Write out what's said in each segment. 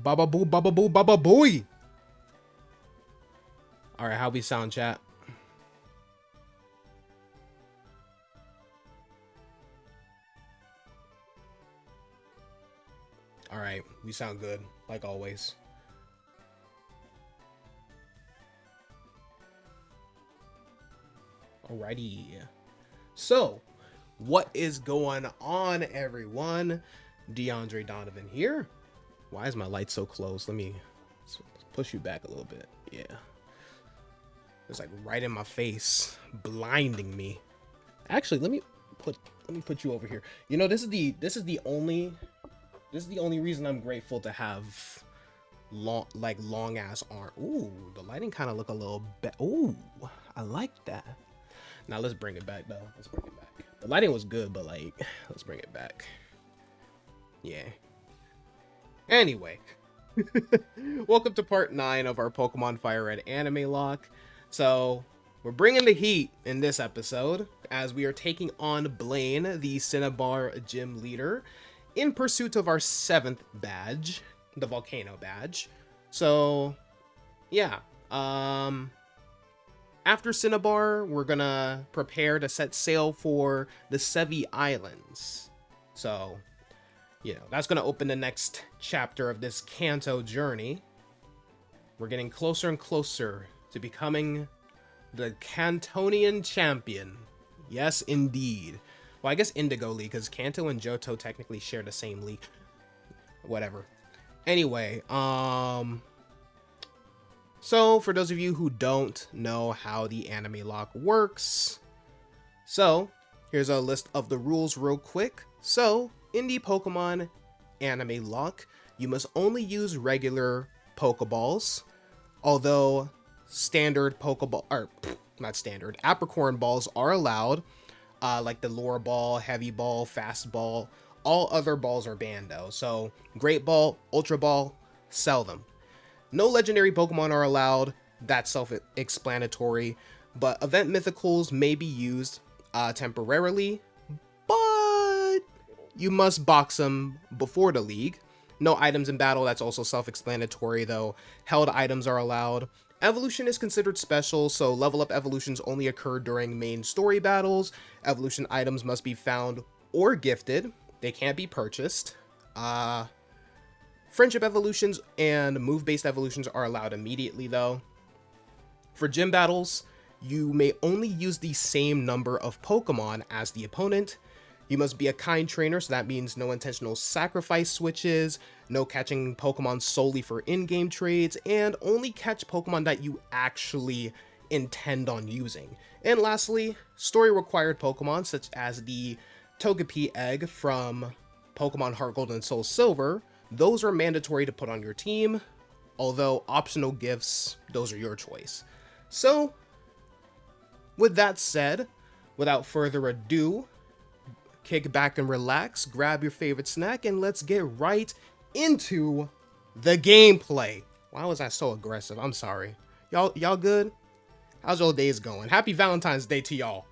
Baba boo, baba boo, baba booey. All right, how we sound, chat? All right, we sound good, like always. Alrighty. So, what is going on, everyone? DeAndre Donovan here. Why is my light so close? Let me push you back a little bit. Yeah. It's like right in my face, blinding me. Actually, let me put you over here. You know, this is the only reason I'm grateful to have long ass arm. Ooh, the lighting kind of look a little bit. Ooh, I like that. Now let's bring it back though. Let's bring it back. The lighting was good, but like, let's bring it back. Yeah. Anyway, welcome to part 9 of our Pokemon FireRed AnimeLocke. So we're bringing the heat in this episode as we are taking on Blaine, the Cinnabar Gym Leader, in pursuit of our 7th badge, the Volcano Badge. So yeah, after Cinnabar, we're gonna prepare to set sail for the Sevii Islands. So, you know, that's gonna open the next chapter of this Kanto journey. We're getting closer and closer to becoming the Cantonian champion. Yes, indeed. Well, I guess Indigo League, because Kanto and Johto technically share the same league. Whatever. Anyway, so for those of you who don't know how the AnimeLocke works, so here's a list of the rules real quick. So in the Pokemon AnimeLocke, you must only use regular Pokeballs, although standard Pokeball, or not standard, Apricorn balls are allowed, like the Lure Ball, Heavy Ball, Fast Ball. All other balls are banned though, so Great Ball, Ultra Ball, sell them. No legendary Pokemon are allowed, that's self-explanatory, but event mythicals may be used temporarily, but you must box them before the league. No items in battle, that's also self-explanatory though. Held items are allowed. Evolution is considered special, so level up evolutions only occur during main story battles. Evolution items must be found or gifted. They can't be purchased. Friendship evolutions and move-based evolutions are allowed immediately though. For gym battles, you may only use the same number of Pokemon as the opponent. You must be a kind trainer, so that means no intentional sacrifice switches, no catching Pokemon solely for in-game trades, and only catch Pokemon that you actually intend on using. And lastly, story-required Pokemon, such as the Togepi egg from Pokemon Heart Gold and Soul Silver, those are mandatory to put on your team, although optional gifts, those are your choice. So, with that said, without further ado, kick back and relax, grab your favorite snack, and let's get right into the gameplay. Why was I so aggressive? I'm sorry. Y'all good? How's your days going? Happy Valentine's Day to y'all.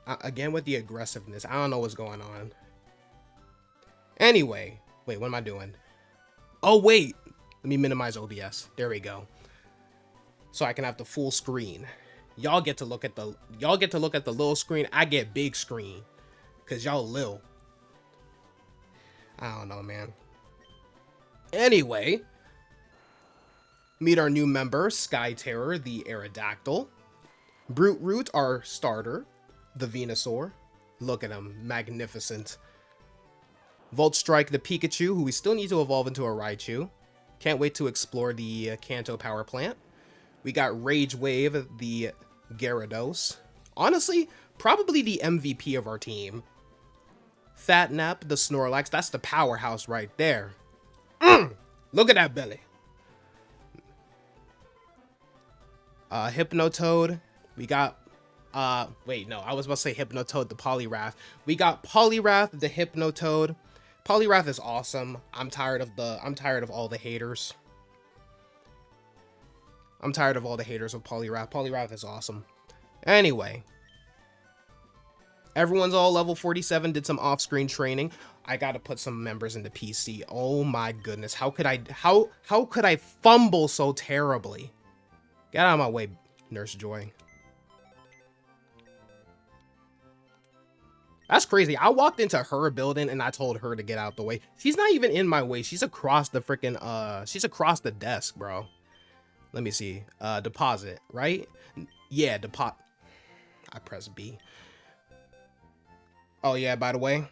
Again with the aggressiveness. I don't know what's going on. Anyway, wait, what am I doing? Oh wait, let me minimize OBS. There we go. So I can have the full screen. Y'all get to look at the little screen. I get big screen. Cause y'all lil. I don't know, man. Anyway, meet our new member, Sky Terror, the Aerodactyl. Brute Root, our starter, the Venusaur. Look at him, magnificent. Volt Strike, the Pikachu, who we still need to evolve into a Raichu. Can't wait to explore the Kanto power plant. We got Rage Wave, the Gyarados. Honestly, probably the MVP of our team. Fat Nap, the Snorlax. That's the powerhouse right there. Look at that belly. Hypnotoad. We got wait, no, I was about to say Hypnotoad, the Poliwrath. We got Poliwrath, the Hypnotoad. Poliwrath is awesome. I'm tired of all the haters. I'm tired of all the haters of Poliwrath. Poliwrath is awesome. Anyway, everyone's all level 47, did some off-screen training. I gotta put some members into PC. Oh my goodness. How could I fumble so terribly? Get out of my way, Nurse Joy. That's crazy. I walked into her building and I told her to get out the way. She's not even in my way. She's across the freaking she's across the desk, bro. Let me see. Deposit, right? Yeah, deposit. I press B. Oh yeah, by the way,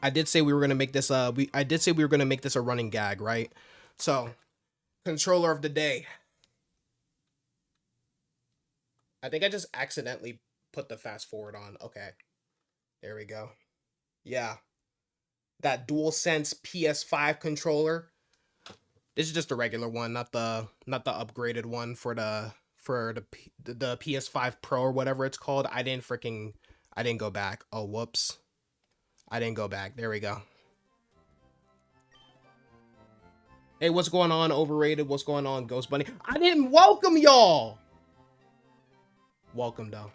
I did say we were gonna make this I did say we were gonna make this a running gag, right? So, controller of the day. I think I just accidentally put the fast forward on. Okay. There we go. Yeah. That DualSense PS5 controller. This is just a regular one, not the upgraded one for the PS5 Pro or whatever it's called. I didn't go back. Oh, whoops. I didn't go back. There we go. Hey, what's going on, Overrated? What's going on, Ghost Bunny? I didn't welcome y'all. Welcome, though.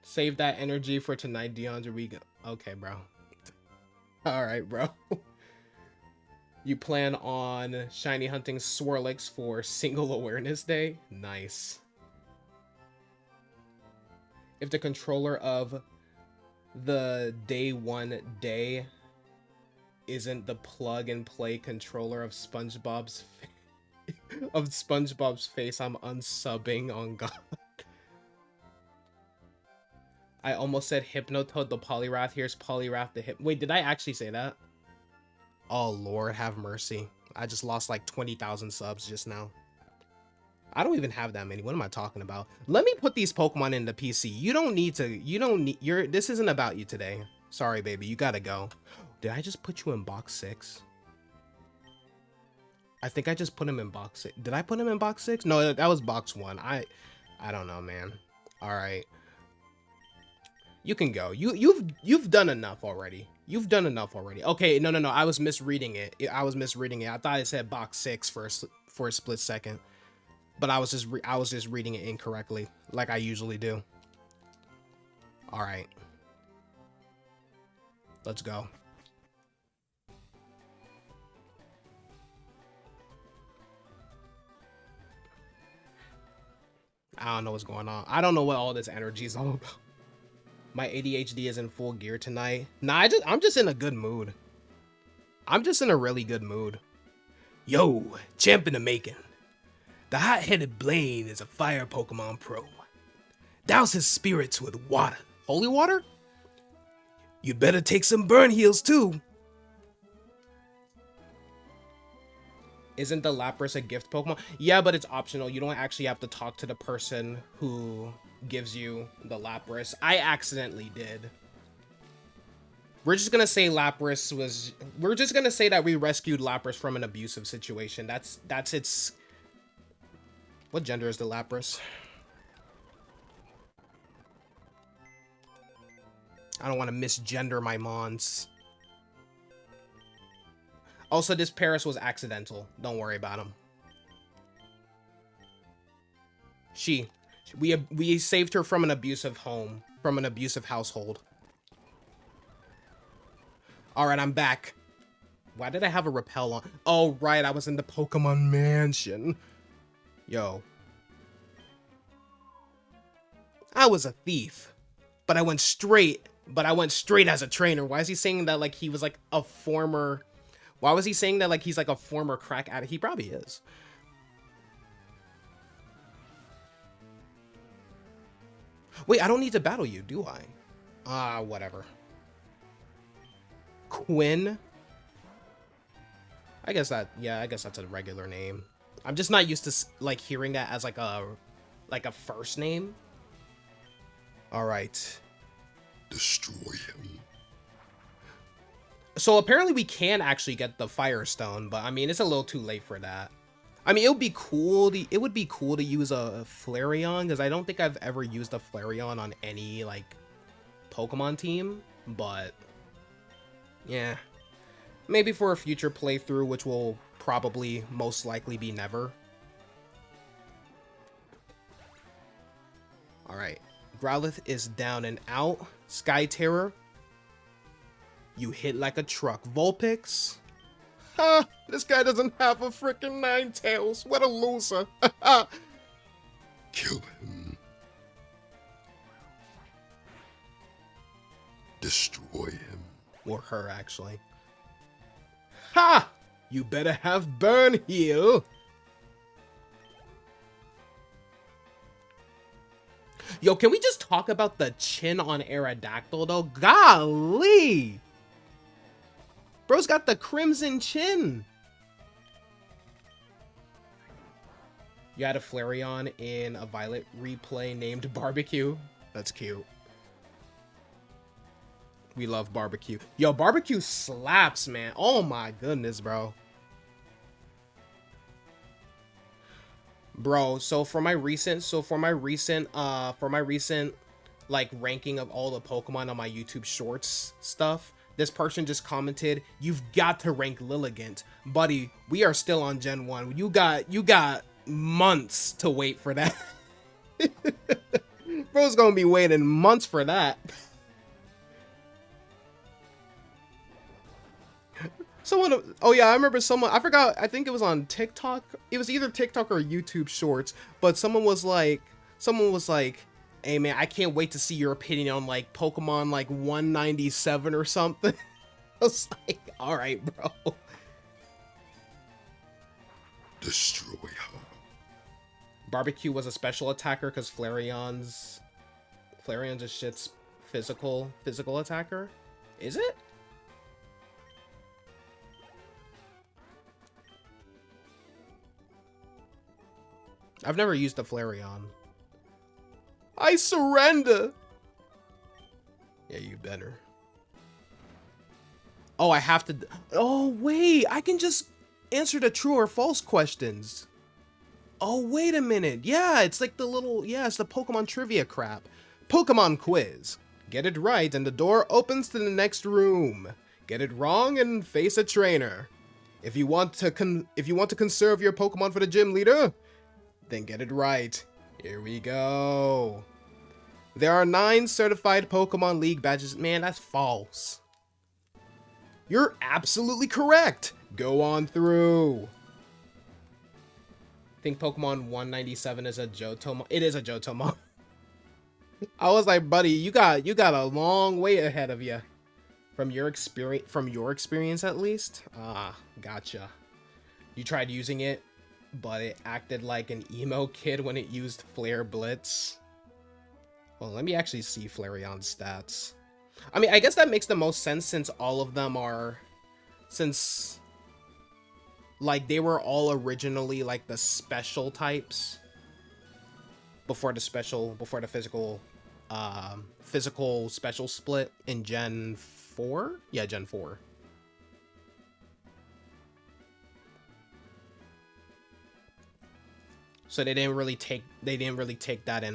Save that energy for tonight, DeAndre. We go. Okay, bro. All right, bro. You plan on shiny hunting Swirlix for Single Awareness Day? Nice. If the controller of the day one day isn't the plug and play controller of SpongeBob's face, I'm unsubbing on God. I almost said Hypnotoad the Polyrath. Here's Polyrath the Hip. Wait, did I actually say that? Oh, Lord, have mercy. I just lost like 20,000 subs just now. I don't even have that many. What am I talking about? Let me put these Pokemon in the PC. This isn't about you today. Sorry, baby. You gotta go. Did I just put you in box 6? I think I just put him in box 6. Did I put him in box 6? No, that was box 1. I don't know, man. All right. You can go. You've done enough already. You've done enough already. Okay, no. I was misreading it. I thought it said box 6 for a split second, but I was just reading it incorrectly, like I usually do. All right, let's go. I don't know what's going on. I don't know what all this energy is all about. My ADHD is in full gear tonight. Nah, I'm just in a good mood. I'm just in a really good mood. Yo, champ in the making. The hot-headed Blaine is a fire Pokemon pro. Douse his spirits with water. Holy water? You better take some burn heals too. Isn't the Lapras a gift Pokemon? Yeah, but it's optional. You don't actually have to talk to the person who gives you the Lapras. I accidentally did. We're just gonna say Lapras was... We're just gonna say that we rescued Lapras from an abusive situation. That's its... What gender is the Lapras? I don't want to misgender my Mons. Also, this Paris was accidental. Don't worry about him. We saved her from an abusive home, from an abusive household. All right, I'm back. Why did I have a repel on? Oh, right, I was in the Pokemon Mansion. Yo. I was a thief, but I went straight as a trainer. Why is he saying that like he was like a former... Why was he saying that like he's like a former crack addict? He probably is. Wait, I don't need to battle you, do I? Whatever. Quinn? I guess that's a regular name. I'm just not used to like hearing that as like a first name. All right. Destroy him. So apparently we can actually get the Firestone, but I mean, it's a little too late for that. I mean, it would be cool to use a Flareon, because I don't think I've ever used a Flareon on any, like, Pokemon team, but, yeah. Maybe for a future playthrough, which will probably most likely be never. Alright. Growlithe is down and out. Sky Terror. You hit like a truck. Vulpix. Ha! This guy doesn't have a freaking Ninetales. What a loser. Kill him. Destroy him. Or her, actually. Ha! You better have Burn Heal. Yo, can we just talk about the chin on Aerodactyl, though? Golly! Bro's got the crimson chin. You had a Flareon in a Violet replay named Barbecue. That's cute. We love Barbecue. Yo, Barbecue slaps, man. Oh my goodness, bro. Bro, so for my recent like ranking of all the Pokemon on my YouTube Shorts stuff, this person just commented, "You've got to rank Lilligant." Buddy, we are still on Gen 1. You got months to wait for that. Bro's gonna be waiting months for that. Someone, oh yeah, I remember someone, I forgot, I think it was on TikTok. It was either TikTok or YouTube Shorts, but someone was like, hey man, I can't wait to see your opinion on like Pokemon like 197 or something. I was like, all right, bro. Destroy her. Barbecue was a special attacker because Flareon's a shit's physical attacker. Is it? I've never used a Flareon. I surrender! Yeah, you better. Oh, I have to... Oh, wait! I can just answer the true or false questions. Oh, wait a minute. Yeah, it's like the little... Yeah, it's the Pokemon trivia crap. Pokemon quiz. Get it right and the door opens to the next room. Get it wrong and face a trainer. If you want to conserve your Pokemon for the gym leader... Then get it right. Here we go. There are 9 certified Pokemon League badges. Man, that's false. You're absolutely correct. Go on through. I think Pokemon 197 is a Johto. It is a Johto. I was like, buddy, you got a long way ahead of you. From your experience at least. Ah, gotcha. You tried using it, but it acted like an emo kid when it used Flare Blitz. Well, let me actually see Flareon's stats. I mean, I guess that makes the most sense since all of them are... Since... Like, they were all originally, like, the special types. Before the physical special split in Gen 4? Yeah, Gen 4. So they didn't really take that in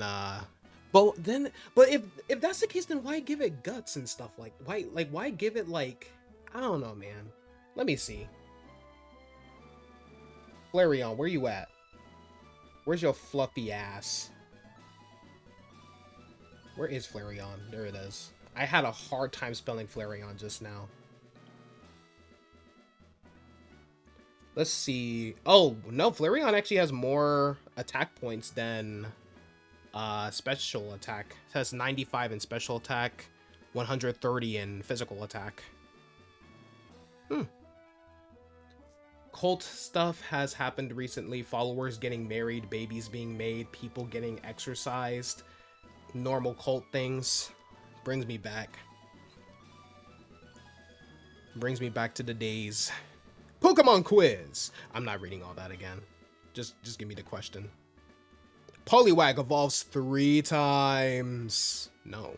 but if that's the case, then why give it guts and stuff like why give it like, I don't know, man. Let me see. Flareon, where you at? Where's your fluffy ass? Where is Flareon? There it is. I had a hard time spelling Flareon just now. Let's see. Oh, no, Flareon actually has more attack points than special attack. It has 95 in special attack, 130 in physical attack. Cult stuff has happened recently. Followers getting married, babies being made, people getting exorcised. Normal cult things. Brings me back. Brings me back to the days. Pokemon quiz. I'm not reading all that again. Just give me the question. Poliwag evolves 3 times. No.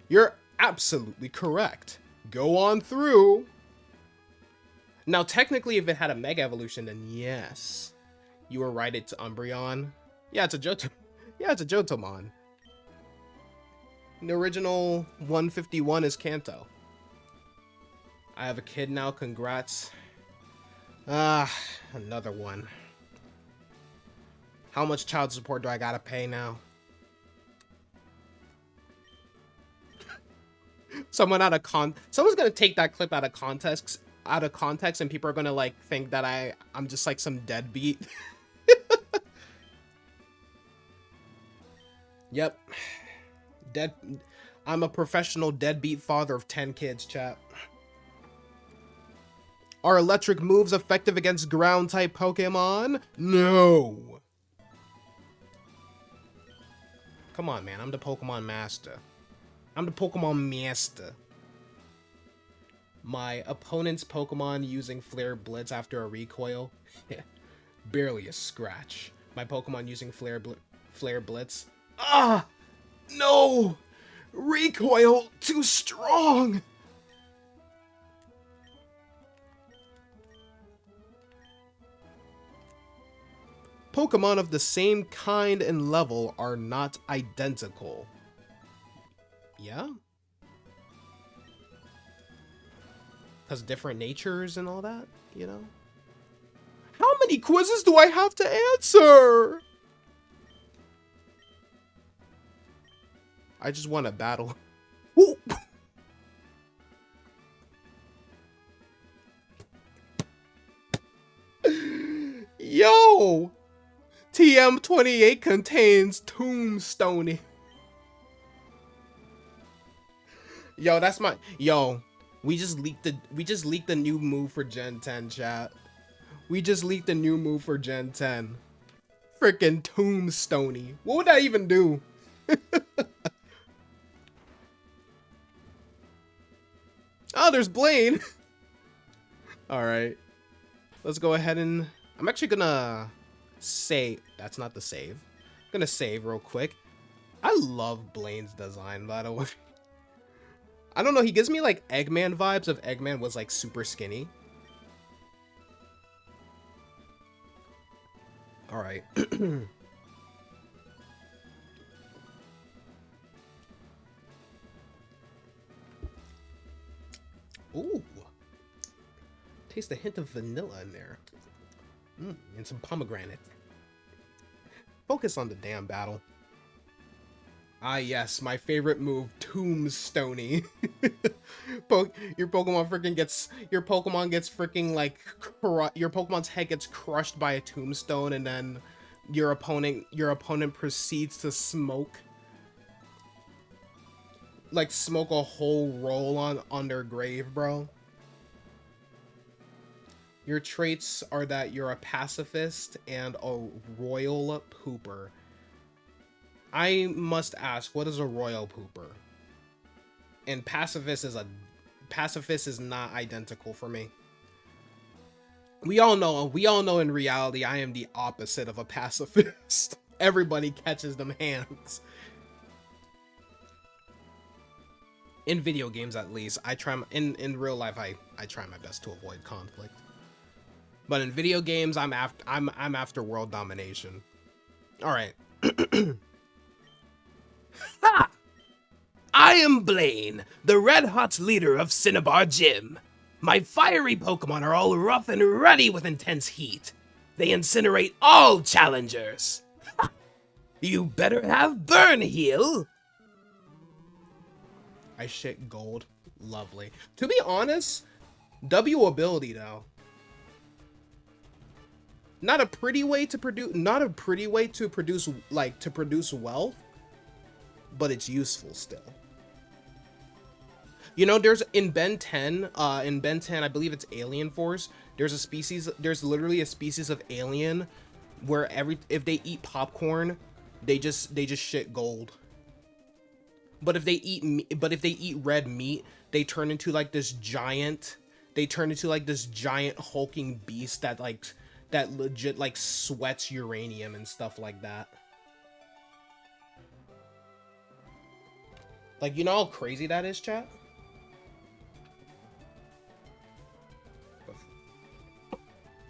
You're absolutely correct. Go on through. Now, technically, if it had a Mega Evolution, then yes. You were right, it's Umbreon. Yeah, it's a Johto. Yeah, it's a Johtomon. The original 151 is Kanto. I have a kid now. Congrats. Another one. How much child support do I gotta pay now? Someone's gonna take that clip out of context, and people are gonna like think that I'm just like some deadbeat. Yep. I'm a professional deadbeat father of 10 kids, chat. Are electric moves effective against ground type Pokemon? No. Come on, man. I'm the Pokemon master. I'm the Pokemon master. My opponent's Pokemon using Flare Blitz after a recoil? Barely a scratch. My Pokemon using Flare Blitz? Ah! No! Recoil too strong! Pokemon of the same kind and level are not identical. Yeah? Because different natures and all that, you know? How many quizzes do I have to answer? I just want to battle. Ooh. Yo! TM28 contains Tombstone. Yo, that's my... Yo, we just leaked the new move for Gen 10, chat. We just leaked the new move for Gen 10. Freaking Tombstone. What would that even do? Oh, there's Blaine. All right. Let's go ahead and... I'm actually gonna save. That's not the save. I'm gonna save real quick. I love Blaine's design, by the way. I don't know. He gives me like Eggman vibes if Eggman was like super skinny. All right. Ooh. Taste a hint of vanilla in there. And some pomegranate. Focus on the damn battle. Ah, yes, my favorite move, Tombstone. Your Pokemon gets freaking like your Pokemon's head gets crushed by a tombstone, and then your opponent proceeds to smoke a whole roll on their grave, bro. Your traits are that you're a pacifist and a royal pooper. I must ask, what is a royal pooper? And pacifist is not identical for me. We all know in reality I am the opposite of a pacifist. Everybody catches them hands. In video games, at least, in real life I try my best to avoid conflict. But in video games, I'm after world domination. All right. Ha! I am Blaine, the red-hot leader of Cinnabar Gym. My fiery Pokemon are all rough and ready with intense heat. They incinerate all challengers. Ha! You better have Burn Heal. I shit gold. Lovely. To be honest, W ability though. Not a pretty way to produce wealth, but it's useful still. You know, there's in Ben 10, I believe it's Alien Force, there's literally a species of alien where if they eat popcorn, they just shit gold. But if they eat red meat, they turn into like this giant hulking beast that legit like sweats uranium and stuff like that. Like, you know how crazy that is, chat?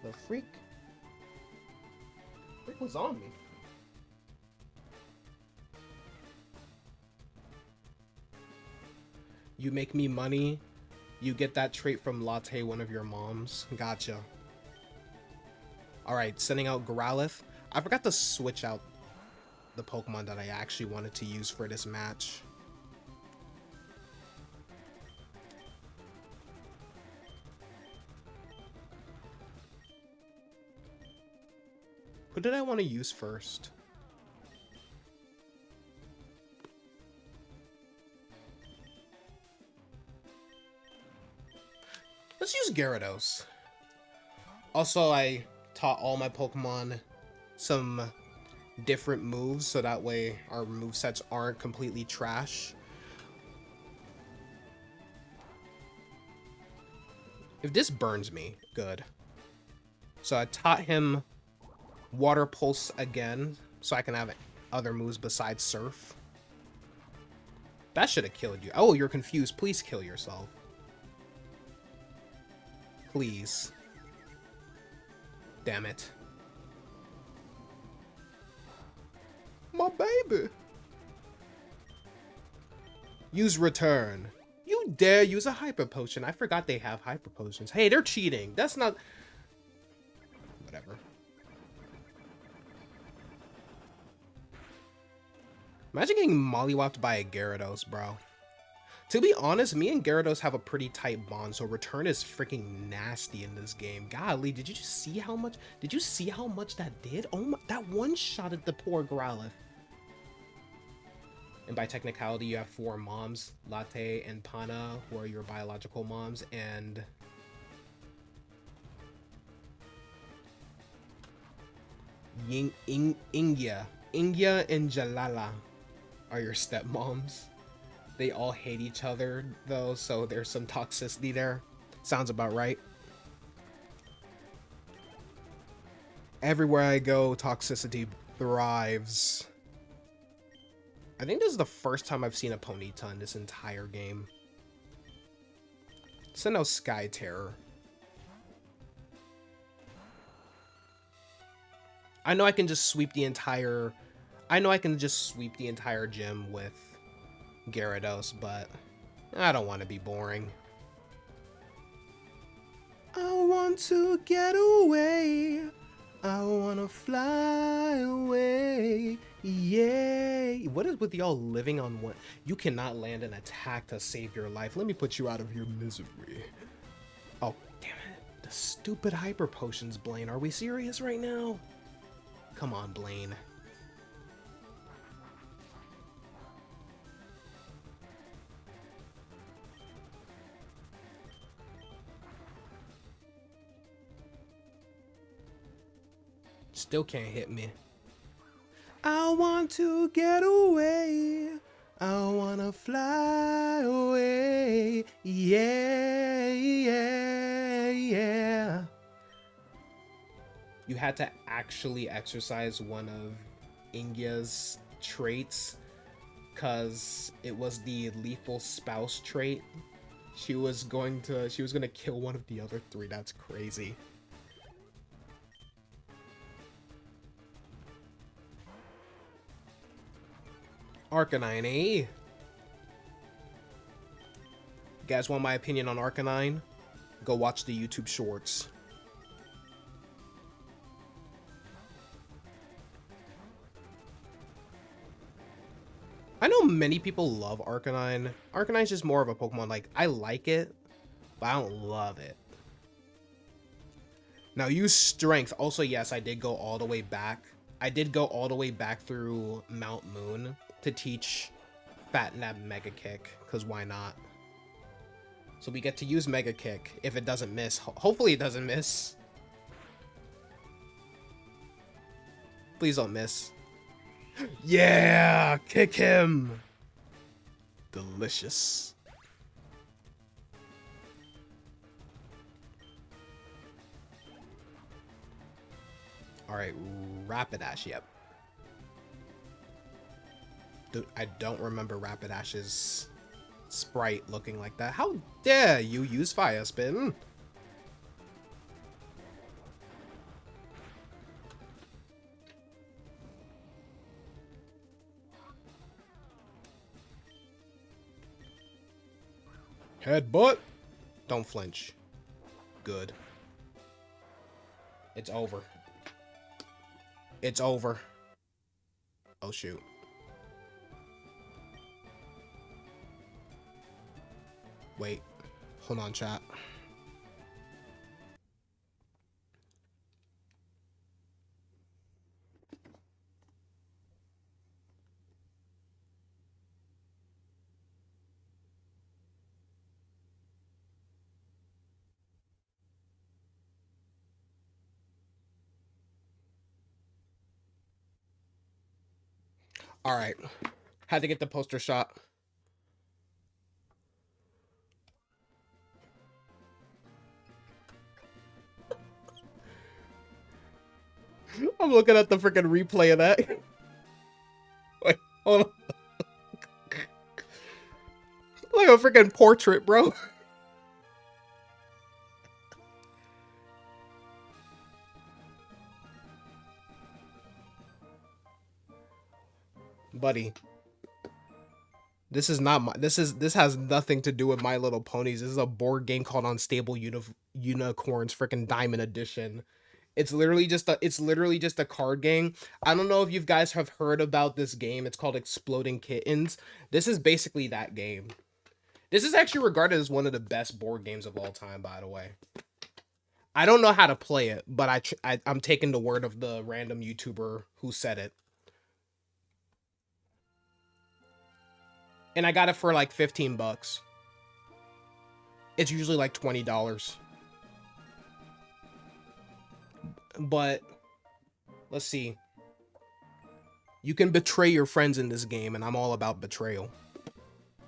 The freak was on me. You make me money You get that trait from Latte, one of your moms. Gotcha. Alright, sending out Growlithe. I forgot to switch out the Pokemon that I actually wanted to use for this match. Who did I want to use first? Let's use Gyarados. Also, I taught all my Pokemon some different moves, so that way our movesets aren't completely trash. If this burns me, good. So I taught him Water Pulse again, so I can have other moves besides Surf. That should have killed you. Oh, you're confused. Please kill yourself. Please. Damn it. My baby. Use Return. You dare use a Hyper Potion. I forgot they have Hyper Potions. Hey, they're cheating. That's not... Whatever. Imagine getting mollywopped by a Gyarados, bro. To be honest, me and Gyarados have a pretty tight bond, so Return is freaking nasty in this game. Golly, did you just see how much? Did you see how much that did? Oh my, that one shot at the poor Growlithe. And by technicality, you have 4 moms, Latte and Pana, who are your biological moms, and Ingia and Jalala are your stepmoms. They all hate each other, though, so there's some toxicity there. Sounds about right. Everywhere I go, toxicity thrives. I think this is the first time I've seen a Ponyta in this entire game. Send out Sky Terror. I know I can just sweep the entire... gym with Gyarados, but I don't want to be boring. I want to get away. I want to fly away. Yay. What is with y'all living on one? You cannot land an attack to save your life. Let me put you out of your misery. Oh, damn it. The stupid Hyper Potions, Blaine. Are we serious right now? Come on, Blaine. Still can't hit me. I want to get away. I wanna fly away. Yeah, yeah, yeah. You had to actually exercise one of Ingia's traits because it was the lethal spouse trait. She was gonna kill one of the other 3. That's crazy. Arcanine, eh? You guys want my opinion on Arcanine? Go watch the YouTube shorts. I know many people love Arcanine. Arcanine's just more of a Pokemon, like, I like it, but I don't love it. Now, use Strength. Also, yes, I did go all the way back. I did go all the way back through Mount Moon to teach Fatnab Mega Kick, because why not? So we get to use Mega Kick if it doesn't miss. Hopefully it doesn't miss. Please don't miss. Yeah! Kick him! Delicious. Alright, Rapidash, yep. Dude, I don't remember Rapidash's sprite looking like that. How dare you use Fire Spin? Headbutt. Don't flinch. Good. It's over. It's over. Oh, shoot. Wait. Hold on, chat. All right. Had to get the poster shot. I'm looking at the freaking replay of that. Wait, hold on. Like a freaking portrait, bro. Buddy. This is not my this has nothing to do with My Little Ponies. This is a board game called Unstable Unicorns freaking Diamond Edition. It's literally just a card game. I don't know if you guys have heard about this game. It's called Exploding Kittens. This is basically that game. This is actually regarded as one of the best board games of all time, by the way. I don't know how to play it, but I'm taking the word of the random YouTuber who said it. And I got it for like 15 bucks. It's usually like $20. But let's see. You can betray your friends in this game, and I'm all about betrayal.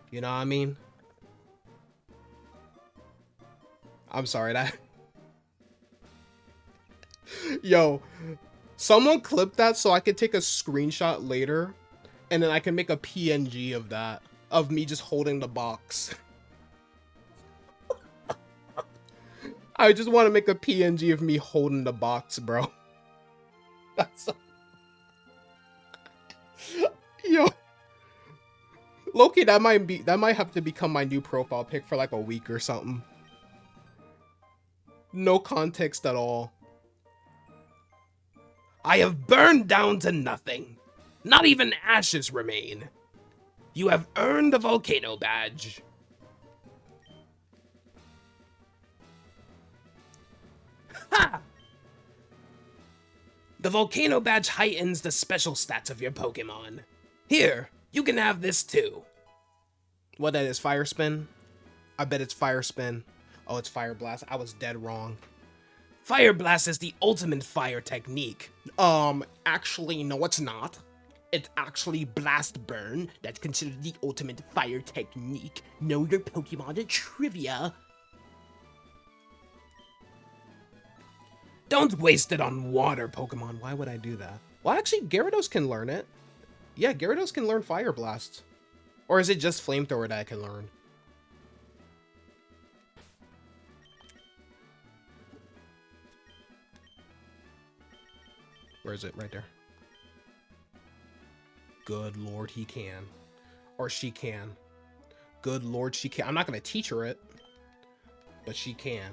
You know what I mean? I'm sorry that. Yo, someone clip that so I could take a screenshot later, and then I can make a PNG of that, of me just holding the box. I just want to make a PNG of me holding the box, bro. That's yo, Loki, that might have to become my new profile pic for like a week or something. No context at all. I have burned down to nothing. Not even ashes remain. You have earned the Volcano Badge. Ha! The Volcano Badge heightens the special stats of your Pokemon. Here, you can have this too. What that is, Fire Spin? I bet it's Fire Spin. Oh, it's Fire Blast. I was dead wrong. Fire Blast is the ultimate fire technique. Actually, no, it's not. It's actually Blast Burn that's considered the ultimate fire technique. Know your Pokemon trivia. Don't waste it on water Pokemon. Why would I do that? Well, actually, Gyarados can learn it. Yeah, Gyarados can learn Fire Blast. Or is it just Flamethrower that I can learn? Where is it? Right there. Good lord, he can. Or she can. Good lord, she can. I'm not going to teach her it. But she can.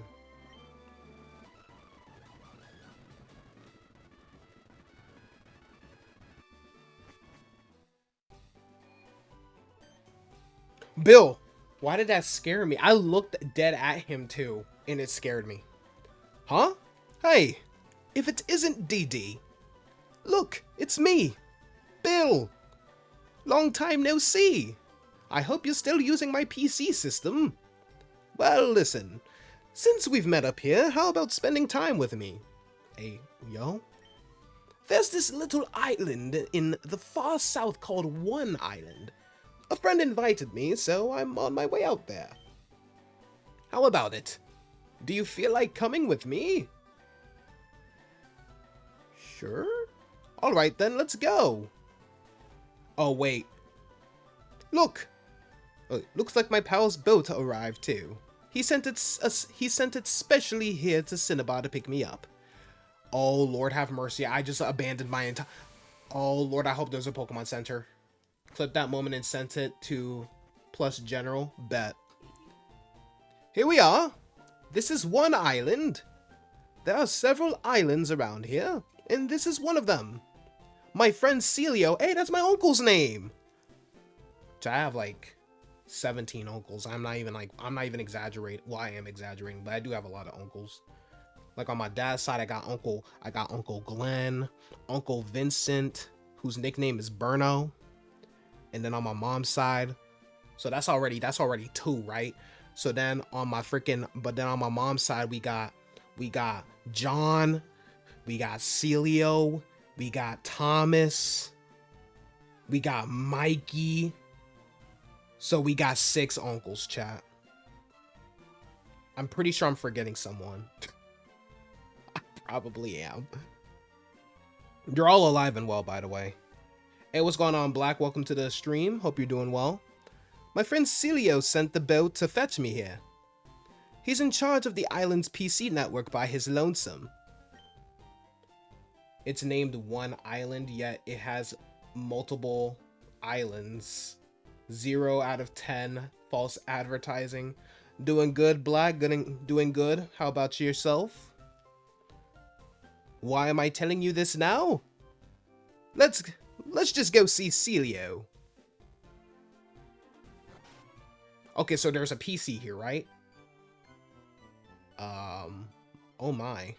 Bill, why did that scare me? I looked dead at him too, and it scared me. Huh? Hey, if it isn't DD. Look, it's me, Bill. Long time no see. I hope you're still using my PC system. Well, listen, since we've met up here, how about spending time with me? Hey, yo? There's this little island in the far south called One Island. A friend invited me, so I'm on my way out there. How about it? Do you feel like coming with me? Sure. Alright then, let's go. Oh, wait. Look! Looks like my pal's boat arrived too. He sent it specially here to Cinnabar to pick me up. Oh, Lord have mercy. I just abandoned my entire... Oh, Lord, I hope there's a Pokemon Center. Clip that moment and sent it to Plus General. Bet. Here we are. This is one island. There are several islands around here, and this is one of them. My friend Celio, hey, that's my uncle's name. So I have like 17 uncles. I'm not even exaggerating. Well, I am exaggerating, but I do have a lot of uncles. Like on my dad's side, I got Uncle Glenn, Uncle Vincent, whose nickname is Burno. And then on my mom's side, so that's already 2, right? So then on my mom's side, we got John, we got Celio, we got Thomas, we got Mikey. So we got 6 uncles, chat. I'm pretty sure I'm forgetting someone. I probably am. You're all alive and well, by the way. Hey, what's going on, Black? Welcome to the stream. Hope you're doing well. My friend Celio sent the boat to fetch me here. He's in charge of the island's PC network by his lonesome. It's named one island, yet it has multiple islands. 0 out of 10. False advertising. Doing good, Black? Doing good. How about yourself? Why am I telling you this now? Let's just go see Celio. Okay, so there's a PC here, right? Oh my.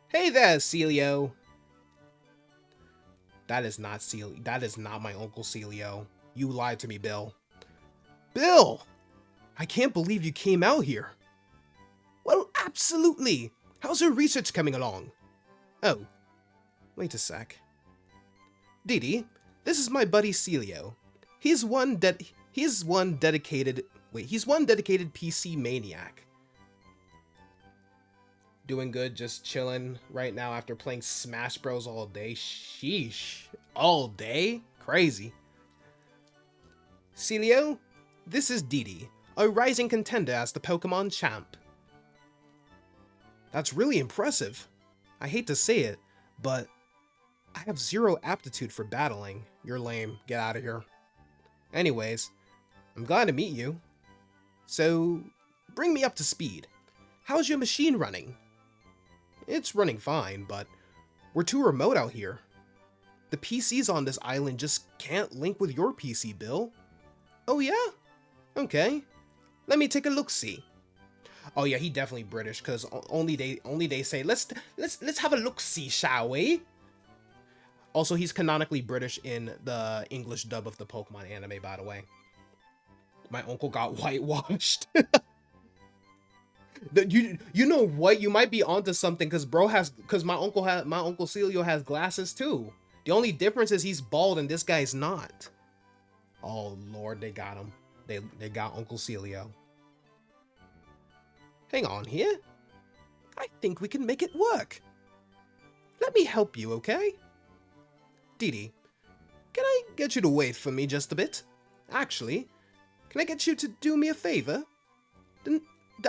Hey there, Celio. That is not Celio. That is not my Uncle Celio. You lied to me, Bill. Bill! I can't believe you came out here. Well, absolutely. How's your research coming along? Oh, wait a sec. Didi, this is my buddy Celio. He's one dedicated PC maniac. Doing good, just chilling right now after playing Smash Bros all day. Sheesh. All day? Crazy. Celio, this is Didi, a rising contender as the Pokemon champ. That's really impressive. I hate to say it, but I have 0 aptitude for battling. You're lame. Get out of here. Anyways, I'm glad to meet you. So, bring me up to speed. How's your machine running? It's running fine, but we're too remote out here. The PCs on this island just can't link with your PC, Bill. Oh yeah? Okay. Let me take a look-see. Oh yeah, he definitely British, cause only they say let's have a look-see, shall we? Also, he's canonically British in the English dub of the Pokemon anime, by the way. My uncle got whitewashed. You know what? You might be onto something, cause my uncle Celio has glasses too. The only difference is he's bald and this guy's not. Oh Lord, they got him. They got Uncle Celio. Hang on here. I think we can make it work. Let me help you, okay? Didi, can I get you to wait for me just a bit? Actually, can I get you to do me a favor? The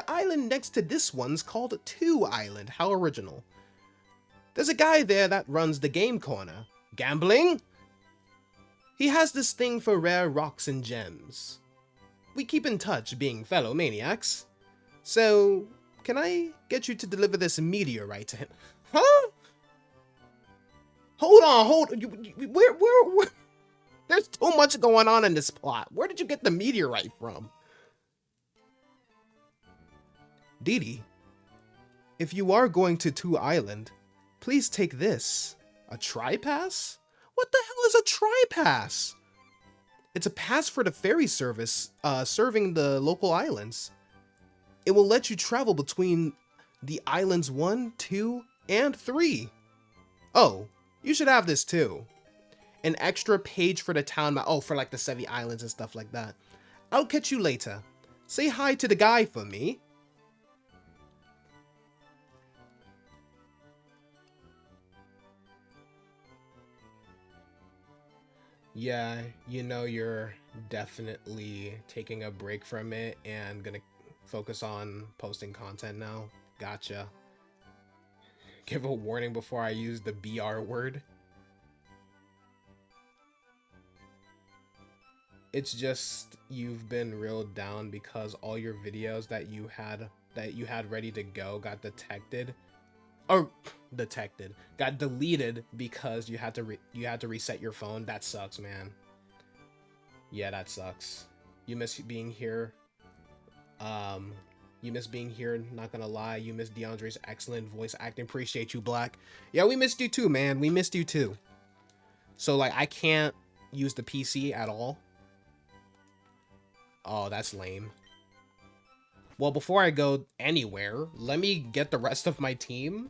island next to this one's called 2 Island. How original. There's a guy there that runs the game corner. Gambling? He has this thing for rare rocks and gems. We keep in touch, being fellow maniacs. So, can I get you to deliver this meteorite to him? Huh? Hold on, where? There's too much going on in this plot. Where did you get the meteorite from? Didi, if you are going to 2 Island, please take this. A tri-pass? What the hell is a tri-pass? It's a pass for the ferry service, serving the local islands. It will let you travel between the islands 1, 2, and 3. Oh, you should have this too. An extra page for the town map. Oh, for like the Sevii Islands and stuff like that. I'll catch you later. Say hi to the guy for me. Yeah, you know you're definitely taking a break from it and gonna focus on posting content now. Gotcha. Give a warning before I use the BR word. It's just you've been reeled down because all your videos that you had ready to go got detected. Or got deleted because you had to reset your phone. That sucks, man. Yeah, that sucks. You miss being here. You miss being here, not gonna lie. You miss DeAndre's excellent voice acting. Appreciate you, Black. Yeah, we missed you too, man. We missed you too. So, like, I can't use the PC at all. Oh, that's lame. Well, before I go anywhere, let me get the rest of my team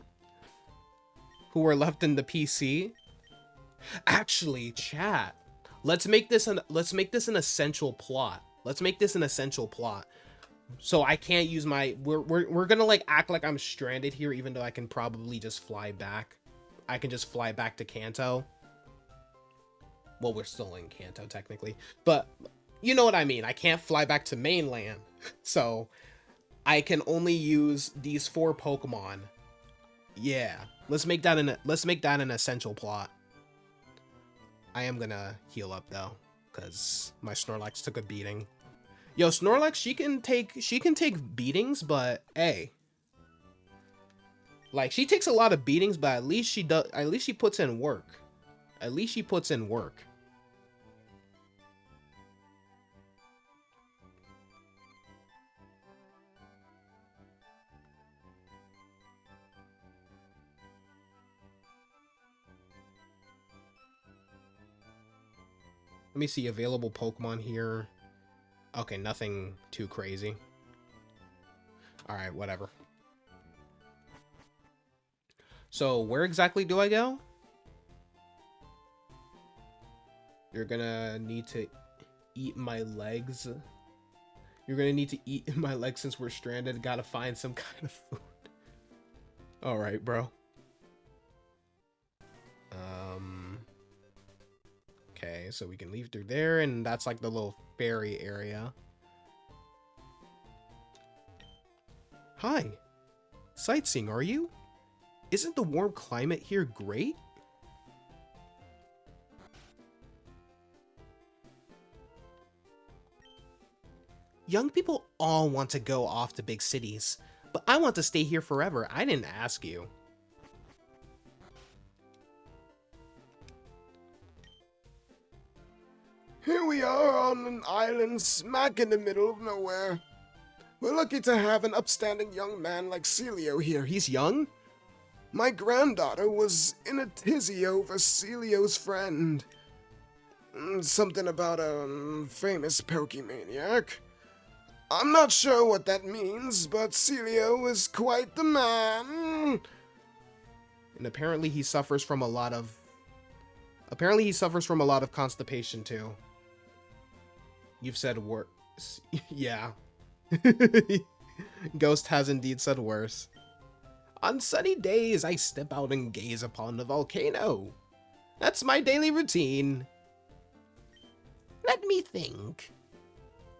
who are left in the PC. Actually, chat. Let's make this an essential plot. Let's make this an essential plot. So I can't use my we're gonna like act like I'm stranded here, even though I can probably just fly back. I can just fly back to Kanto. Well, we're still in Kanto technically, but you know what I mean. I can't fly back to mainland, so I can only use these 4 Pokemon. Yeah, let's make that an essential plot. I am gonna heal up though, because my Snorlax took a beating. Yo, Snorlax, she can take beatings, but hey, like she takes a lot of beatings, but at least she puts in work. At least she puts in work. Let me see available Pokemon here. Okay, nothing too crazy. Alright, whatever. So, where exactly do I go? You're gonna need to eat my legs. You're gonna need to eat my legs since we're stranded. Gotta find some kind of food. Alright, bro. Okay, so we can leave through there, and that's like the little ferry area. Hi. Sightseeing, are you? Isn't the warm climate here great? Young people all want to go off to big cities, but I want to stay here forever. I didn't ask you. Here we are on an island smack in the middle of nowhere. We're lucky to have an upstanding young man like Celio here. He's young? My granddaughter was in a tizzy over Celio's friend. Something about a famous Pokemaniac. I'm not sure what that means, but Celio is quite the man. And apparently he suffers from a lot of constipation too. You've said worse. Yeah. Ghost has indeed said worse. On sunny days, I step out and gaze upon the volcano. That's my daily routine. Let me think.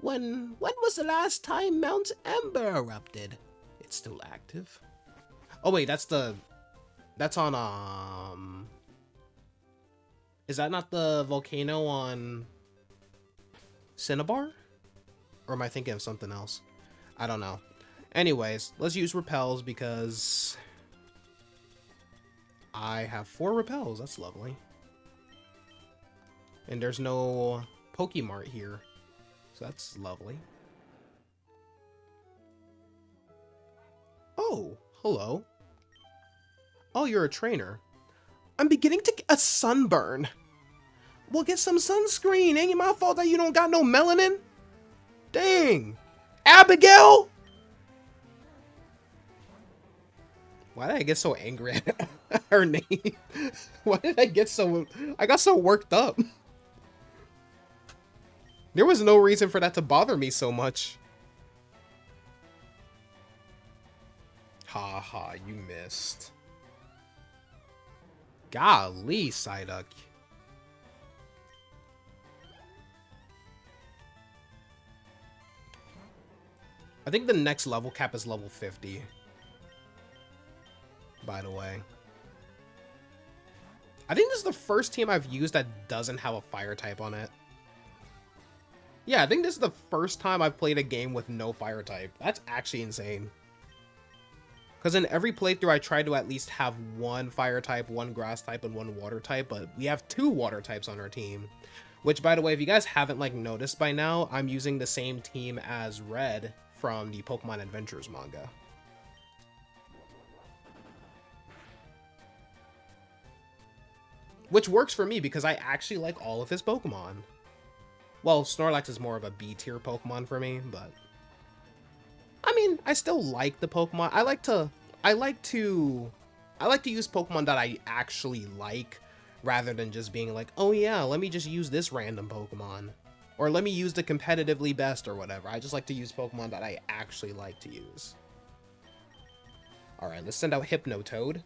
When was the last time Mount Ember erupted? It's still active. Oh wait, that's on is that not the volcano on Cinnabar? Or am I thinking of something else? I don't know. Anyways, let's use repels because I have 4 repels. That's lovely. And there's no Pokemart here. So that's lovely. Oh, hello. Oh, you're a trainer. I'm beginning to get a sunburn. Well, get some sunscreen. Ain't it my fault that you don't got no melanin? Dang. Abigail? Why did I get so angry at her name? Why did I get so... I got so worked up. There was no reason for that to bother me so much. Ha ha, you missed. Golly, Psyduck. I think the next level cap is level 50. By the way. I think this is the first team I've used that doesn't have a fire type on it. Yeah, I think this is the first time I've played a game with no fire type. That's actually insane. Because in every playthrough, I try to at least have one fire type, one grass type, and one water type, but we have 2 water types on our team. Which, by the way, if you guys haven't like noticed by now, I'm using the same team as Red from the Pokemon Adventures manga. Which works for me because I actually like all of his Pokemon. Well, Snorlax is more of a B tier Pokemon for me, but I mean, I still like the Pokemon. I like to use Pokemon that I actually like, rather than just being like, oh yeah, let me just use this random Pokemon. Or let me use the competitively best or whatever. I just like to use Pokemon that I actually like to use. Alright, let's send out Hypnotoad.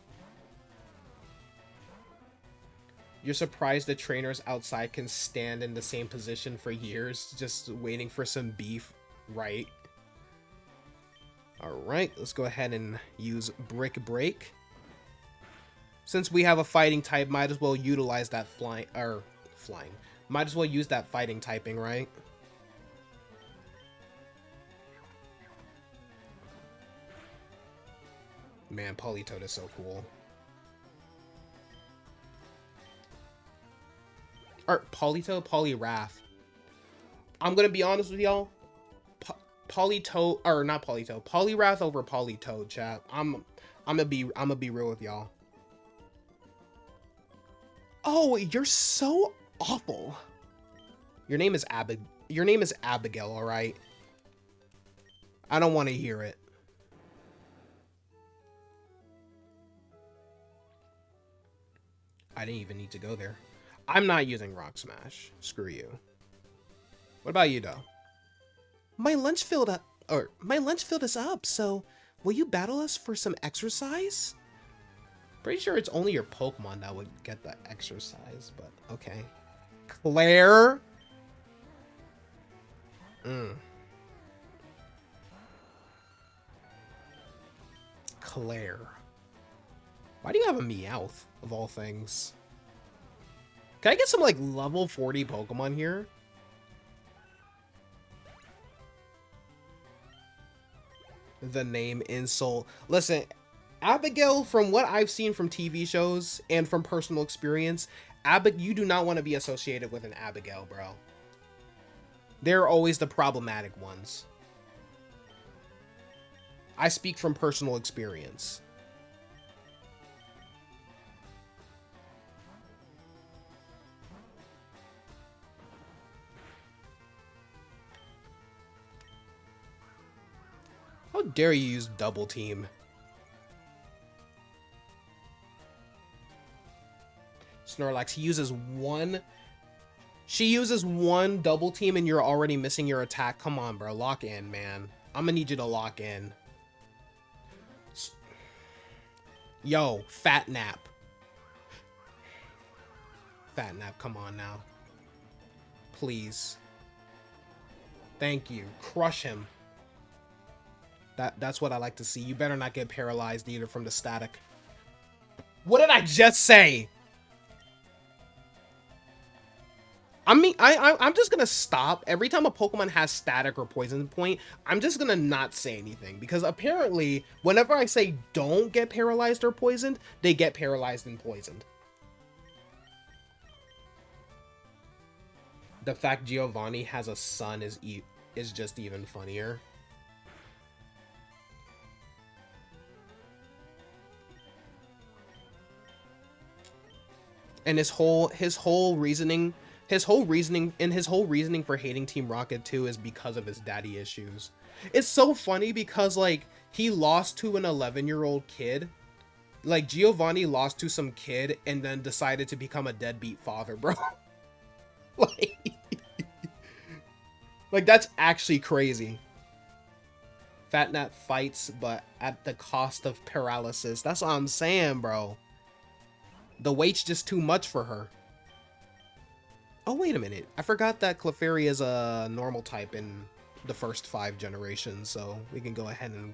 You're surprised the trainers outside can stand in the same position for years, just waiting for some beef, right? Alright, let's go ahead and use Brick Break. Since we have a fighting type, might as well utilize that might as well use that fighting typing, right? Man, Politoed is so cool. Or Politoed? Poliwrath. I'm gonna be honest with y'all. Politoed, or not Politoed, Poliwrath over Politoed, chat. I'm gonna be real with y'all. Oh, you're so awful. Your name is Abigail, all right? I don't want to hear it. I didn't even need to go there. I'm not using Rock Smash. Screw you. What about you, though? My lunch filled is up, so will you battle us for some exercise? Pretty sure it's only your Pokemon that would get the exercise, but okay. Claire? Claire. Why do you have a Meowth, of all things? Can I get some, like, level 40 Pokemon here? The name insult. Listen, Abigail, from what I've seen from TV shows and from personal experience, you do not want to be associated with an Abigail, bro. They're always the problematic ones. I speak from personal experience. How dare you use double team? Snorlax, she uses one double team and you're already missing your attack. Come on, bro. Lock in, man. I'm gonna need you to lock in. Yo, Fat Nap. Fat Nap, come on now. Please. Thank you. Crush him. That's what I like to see. You better not get paralyzed either from the static. What did I just say? I mean, I'm just gonna stop. Every time a Pokemon has static or poison point, I'm just gonna not say anything. Because apparently, whenever I say don't get paralyzed or poisoned, they get paralyzed and poisoned. The fact Giovanni has a son is just even funnier. And his whole reasoning for hating Team Rocket 2 is because of his daddy issues. It's so funny because, like, he lost to an 11-year-old kid. Like, Giovanni lost to some kid and then decided to become a deadbeat father, bro. like, that's actually crazy. Fatnat fights, but at the cost of paralysis. That's what I'm saying, bro. The weight's just too much for her. Oh, wait a minute. I forgot that Clefairy is a normal type in the first 5 generations, so we can go ahead and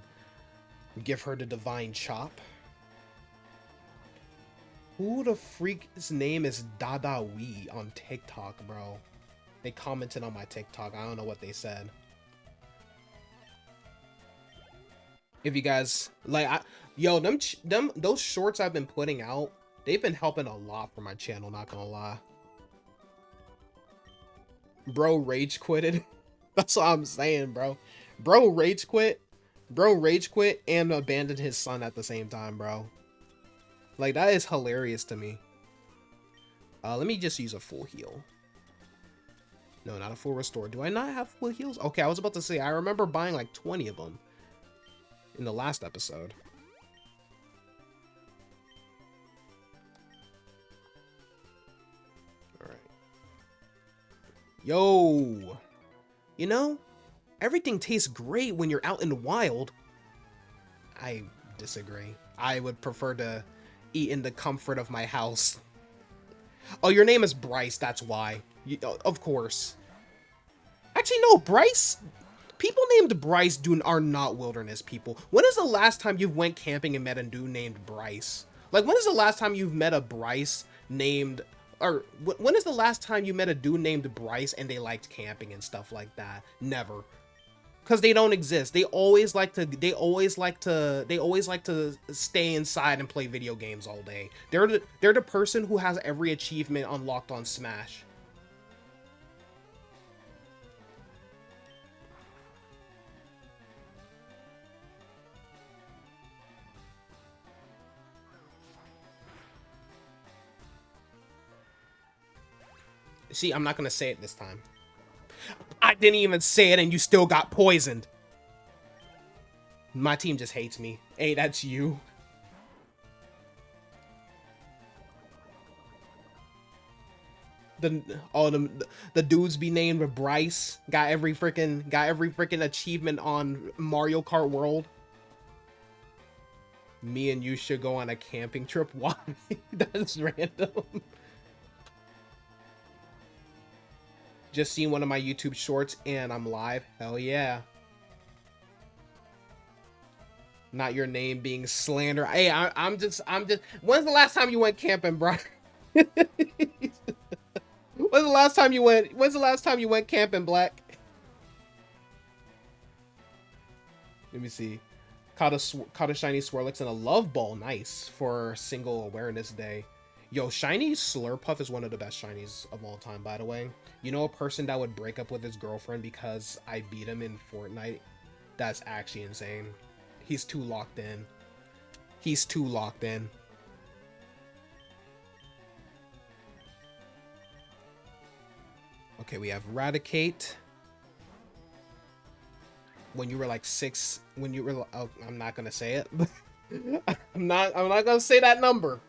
give her the Divine Chop. Who the freak's name is Dada Wee on TikTok, bro? They commented on my TikTok. I don't know what they said. If you guys like, yo, those shorts I've been putting out, they've been helping a lot for my channel, not gonna lie. Bro rage quitted. That's what I'm saying, bro. Bro rage quit and abandoned his son at the same time, bro. Like, that is hilarious to me. Let me just use a full heal. No, not a full restore. Do I not have full heals? Okay, I was about to say, I remember buying like 20 of them in the last episode. Alright. Yo! You know, everything tastes great when you're out in the wild. I disagree. I would prefer to eat in the comfort of my house. Oh, your name is Bryce, that's why. Of course. Actually, no, Bryce... People named Bryce are not wilderness people. When is the last time you went camping and met a dude named Bryce? Like, when is the last time you've met a Bryce named... Or, when is the last time you met a dude named Bryce and they liked camping and stuff like that? Never. Because they don't exist. They always like to stay inside and play video games all day. They're the person who has every achievement unlocked on Smash. See, I'm not gonna say it this time. I didn't even say it and you still got poisoned. My team just hates me. Hey, that's you. The dudes be named Bryce. Got every freaking achievement on Mario Kart World. Me and you should go on a camping trip. Why? That's random. Just seen one of my YouTube shorts and I'm live. Hell yeah. Not your name being slander. Hey, I'm just. When's the last time you went camping, bro? When's the last time you went camping, Black? Let me see. Caught a shiny Swirlix and a Love Ball. Nice for Single Awareness Day. Yo, shiny Slurpuff is one of the best shinies of all time, by the way. You know, a person that would break up with his girlfriend because I beat him in Fortnite? That's actually insane. He's too locked in. He's too locked in. Okay, we have Raticate. When you were like 6, when you were, oh, I'm not gonna say it. I'm not gonna say that number.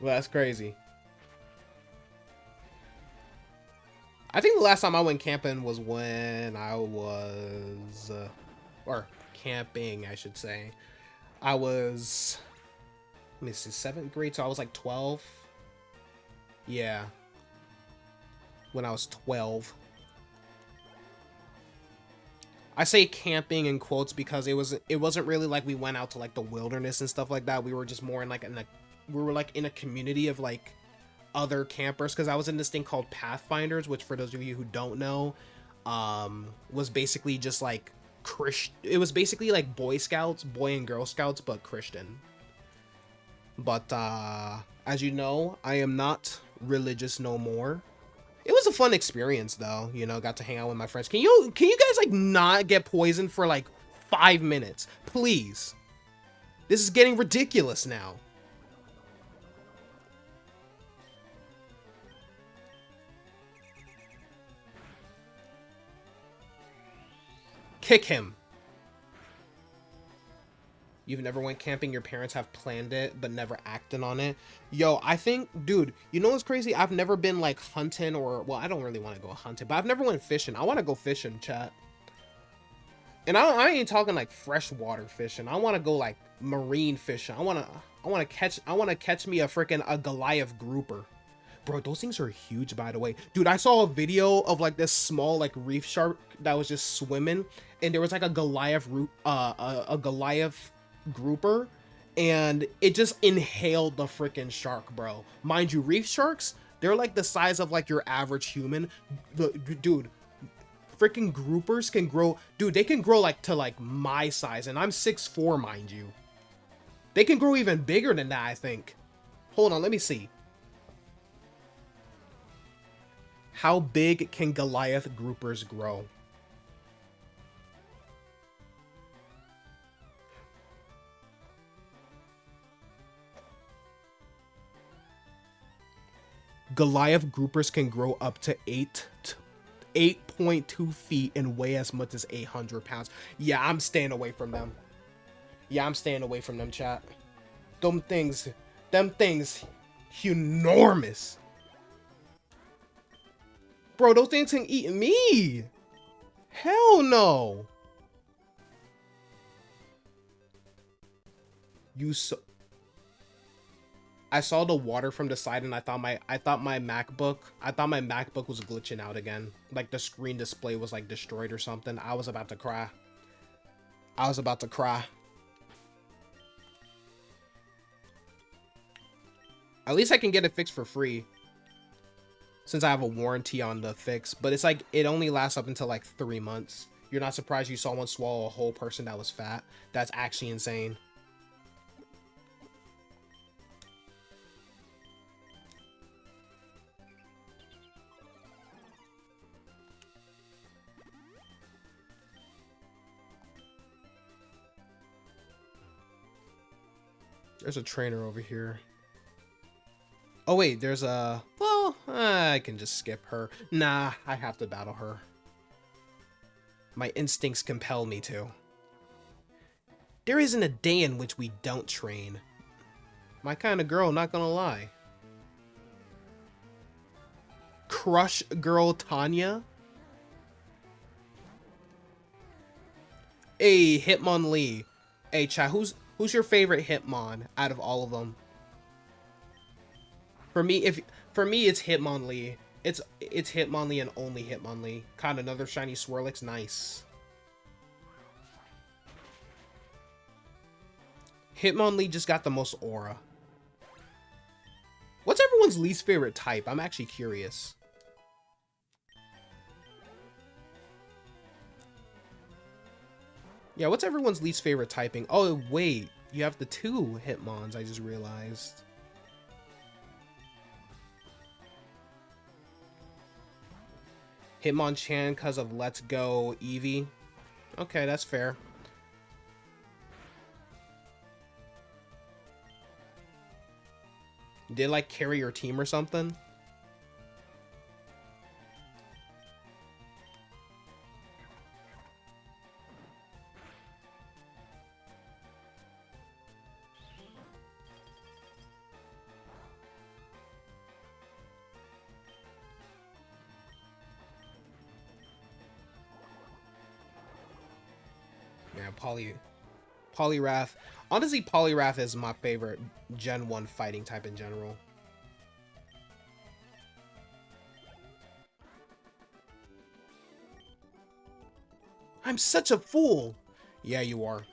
Well, that's crazy. I think the last time I went camping was when I was, or camping, I should say. I was, let me see, 7th grade, so I was like 12. Yeah. When I was 12. I say camping in quotes because it wasn't really like we went out to like the wilderness and stuff like that. We were just more in like in a community of like other campers, because I was in this thing called Pathfinders, which for those of you who don't know, was basically just like it was basically like Boy Scouts, Boy and Girl Scouts, but Christian. But as you know, I am not religious no more. It was a fun experience though, you know, got to hang out with my friends. Can you guys like not get poisoned for like 5 minutes? Please. This is getting ridiculous now. Kick him. You've never went camping, your parents have planned it, but never acted on it. Yo, I think, dude, you know what's crazy? I've never been like hunting or, well, I don't really want to go hunting, but I've never went fishing. I want to go fishing, chat. And I ain't talking like freshwater fishing. I want to go like marine fishing. I want to catch me a Goliath grouper. Bro, those things are huge, by the way. Dude, I saw a video of like this small like reef shark that was just swimming, and there was like a Goliath grouper, and it just inhaled the freaking shark, bro. Mind you, reef sharks, they're like the size of like your average human. Dude, freaking groupers can grow, dude, they can grow like to like my size, and I'm 6'4", mind you. They can grow even bigger than that, I think. Hold on, let me see. How big can Goliath groupers grow? Goliath groupers can grow up to 8.2 feet and weigh as much as 800 pounds. Yeah, I'm staying away from them. Yeah, I'm staying away from them, chat. Them things, enormous. Bro, those things can eat me. Hell no. I saw the water from the side, and I thought my MacBook was glitching out again. Like the screen display was like destroyed or something. I was about to cry. At least I can get it fixed for free, since I have a warranty on the fix. But it's like, it only lasts up until like 3 months. You're not surprised you saw one swallow a whole person that was fat? That's actually insane. There's a trainer over here. Oh wait, there's a... Well, I can just skip her. Nah, I have to battle her. My instincts compel me to. There isn't a day in which we don't train. My kind of girl, not gonna lie. Crush girl Tanya? Hey, Hitmonlee. Hey, chat, who's your favorite Hitmon out of all of them? For me, it's Hitmonlee. It's Hitmonlee and only Hitmonlee. Caught another shiny Swirlix, nice. Hitmonlee just got the most aura. What's everyone's least favorite type? I'm actually curious. Yeah, what's everyone's least favorite typing? Oh, wait. You have the 2 Hitmons, I just realized. Hitmonchan because of Let's Go Eevee. Okay, that's fair. Did like carry your team or something? Poliwrath. Honestly, Poliwrath is my favorite Gen 1 fighting type in general. I'm such a fool. Yeah, you are.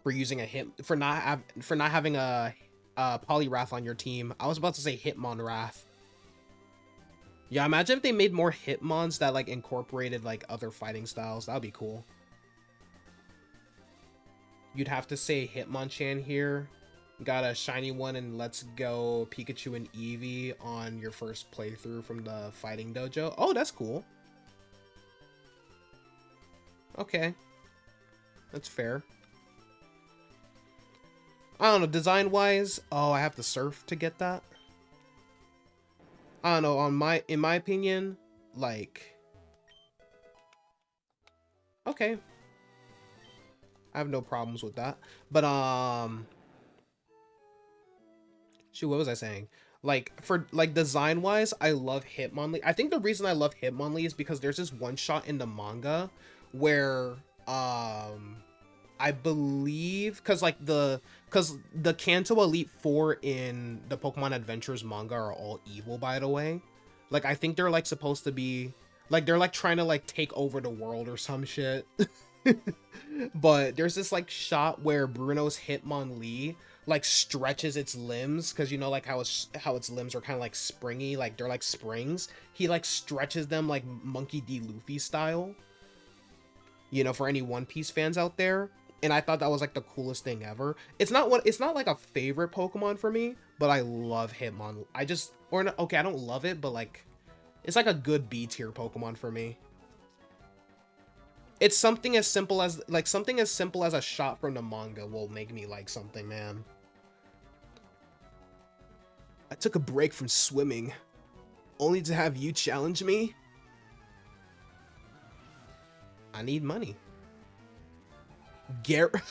For using a for not having a Poliwrath on your team. I was about to say Hitmonwrath. Yeah, imagine if they made more Hitmons that like incorporated like other fighting styles. That would be cool. You'd have to say Hitmonchan here. Got a shiny one and Let's Go Pikachu and Eevee on your first playthrough from the fighting dojo. Oh, that's cool. Okay. That's fair. I don't know, design-wise, oh, I have to surf to get that. I don't know, in my opinion, like, okay. I have no problems with that. But, shoot, what was I saying? Like, for, like, design-wise, I love Hitmonlee. I think the reason I love Hitmonlee is because there's this one shot in the manga where, I believe, because the Kanto Elite Four in the Pokemon Adventures manga are all evil, by the way. Like, I think they're, like, supposed to be, like, they're, like, trying to, like, take over the world or some shit. But there's this, like, shot where Bruno's Hitmonlee like stretches its limbs, because you know like how its limbs are kind of like springy, like they're like springs. He like stretches them like Monkey D. Luffy style, you know, for any One Piece fans out there. And I thought that was like the coolest thing ever. It's not like a favorite Pokemon for me, but I love Hitmon. Okay, I don't love it, but like it's like a good B tier Pokemon for me. It's something as simple as a shot from the manga will make me like something, man. I took a break from swimming, only to have you challenge me. I need money. Garrett.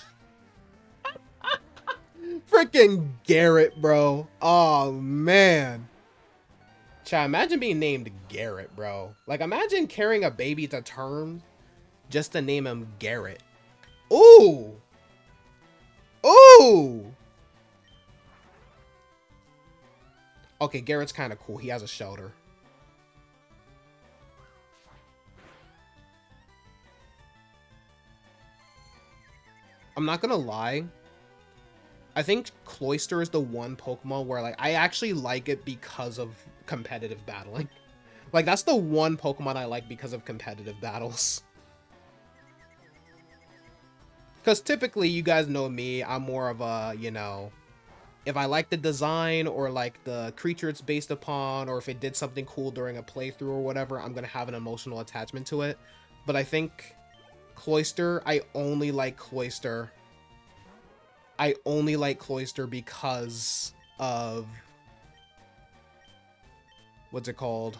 Freaking Garrett, bro. Oh, man. Chad, imagine being named Garrett, bro. Like, imagine carrying a baby to term just to name him Garrett. Ooh. Ooh. Okay, Garrett's kind of cool. He has a shelter. I'm not gonna lie. I think Cloyster is the one Pokemon where like I actually like it because of competitive battling. Like that's the one Pokemon I like because of competitive battles. Because typically, you guys know me, I'm more of a, you know, if I like the design or like the creature it's based upon, or if it did something cool during a playthrough or whatever, I'm gonna have an emotional attachment to it. But I think Cloyster, I only like Cloyster because of what's it called?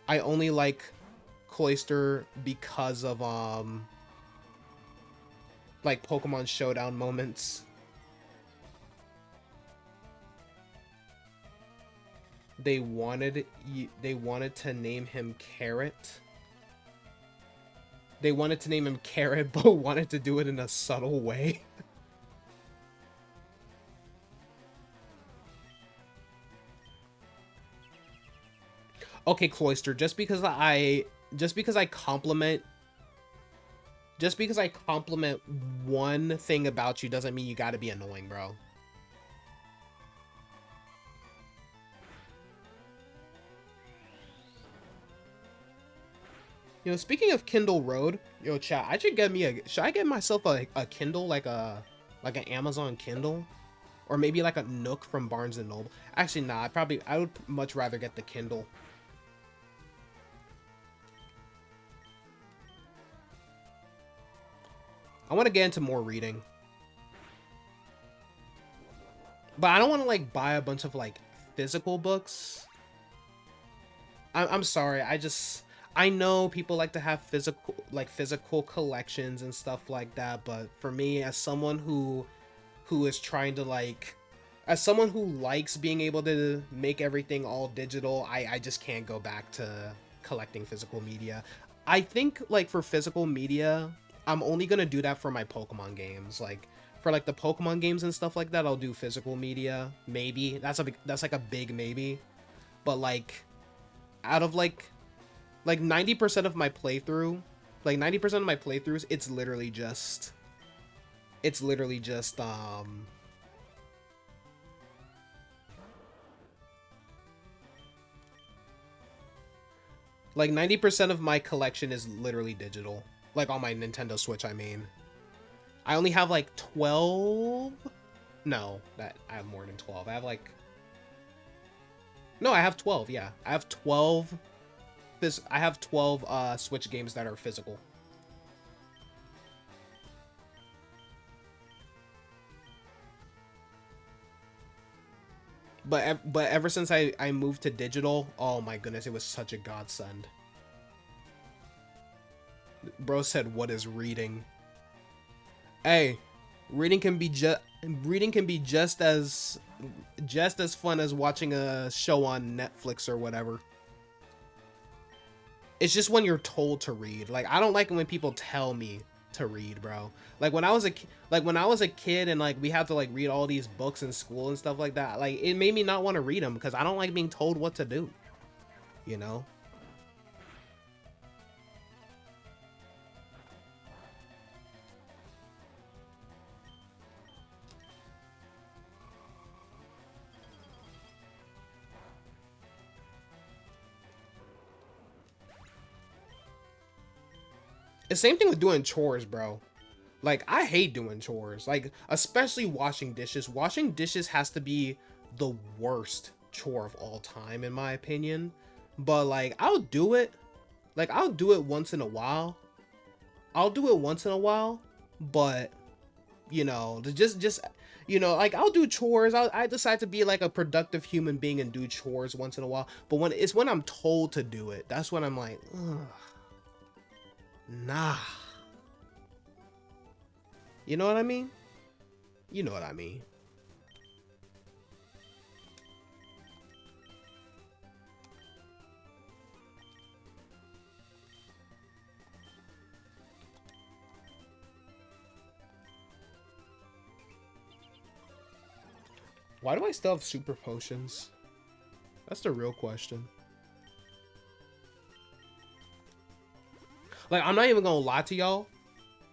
I only like Cloyster because of like Pokemon Showdown moments. They wanted to name him Carrot. They wanted to name him Carrot, but wanted to do it in a subtle way. Okay, Cloyster, just because I compliment one thing about you doesn't mean you gotta be annoying, bro. You know, speaking of Kindle Road, yo, chat, should I get myself a Kindle, like an Amazon Kindle? Or maybe like a Nook from Barnes & Noble. Actually, nah, I would much rather get the Kindle. I want to get into more reading. But I don't want to like buy a bunch of like physical books. I'm sorry, I know people like to have physical collections and stuff like that, but for me, as someone who is trying to like, as someone who likes being able to make everything all digital, I just can't go back to collecting physical media. I think like for physical media, I'm only gonna do that for my Pokemon games. Like for like the Pokemon games and stuff like that, I'll do physical media. Maybe that's like a big maybe, but like out of like 90% of my playthrough, like 90% of my playthroughs, it's literally just like 90% of my collection is literally digital. Like on my Nintendo Switch, I mean. I only have like 12. No, that I have more than 12. I have like, no, I have 12. Yeah, I have 12. I have 12 Switch games that are physical. But ever since I moved to digital, oh my goodness, it was such a godsend. Bro said, "What is reading?" Hey, reading can be just as fun as watching a show on Netflix or whatever. It's just when you're told to read. Like I don't like it when people tell me to read, bro. Like when I was a kid and like we had to like read all these books in school and stuff like that, like it made me not want to read them because I don't like being told what to do, you know. The same thing with doing chores, bro. Like, I hate doing chores. Like, especially washing dishes. Washing dishes has to be the worst chore of all time, in my opinion. But, like, I'll do it. Like, I'll do it once in a while. But, you know, you know, like, I'll do chores. I decide to be, like, a productive human being and do chores once in a while. But when I'm told to do it, that's when I'm like, ugh, nah. You know what I mean? You know what I mean. Why do I still have super potions? That's the real question. Like, I'm not even gonna lie to y'all.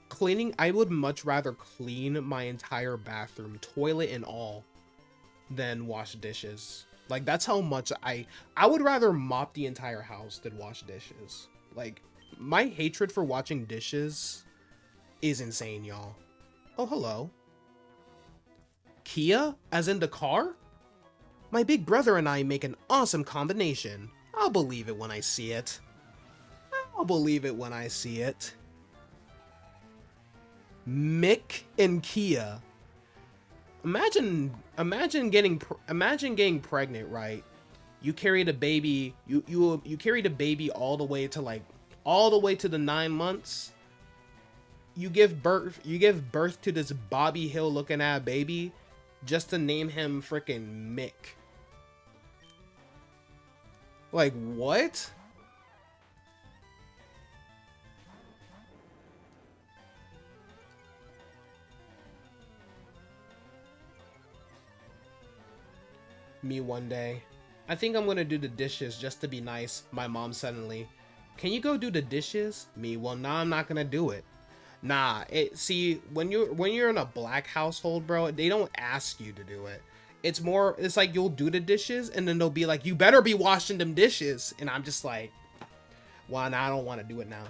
Cleaning, I would much rather clean my entire bathroom, toilet and all, than wash dishes. Like, that's how much I would rather mop the entire house than wash dishes. Like, my hatred for washing dishes is insane, y'all. Oh, hello. Kia, as in the car? My big brother and I make an awesome combination. I'll believe it when I see it. I'll believe it when I see it. Mick and Kia. Imagine getting pregnant, right? You carried a baby. You carried a baby all the way to the 9 months. You give birth to this Bobby Hill looking at baby, just to name him freaking Mick. Like, what? Me one day. I think I'm gonna do the dishes just to be nice. My mom suddenly, can you go do the dishes? Me, well, nah, I'm not gonna do it. Nah, see, when you're in a black household, bro, they don't ask you to do it. It's like you'll do the dishes and then they'll be like, you better be washing them dishes. And I'm just like, well, nah, I don't want to do it now.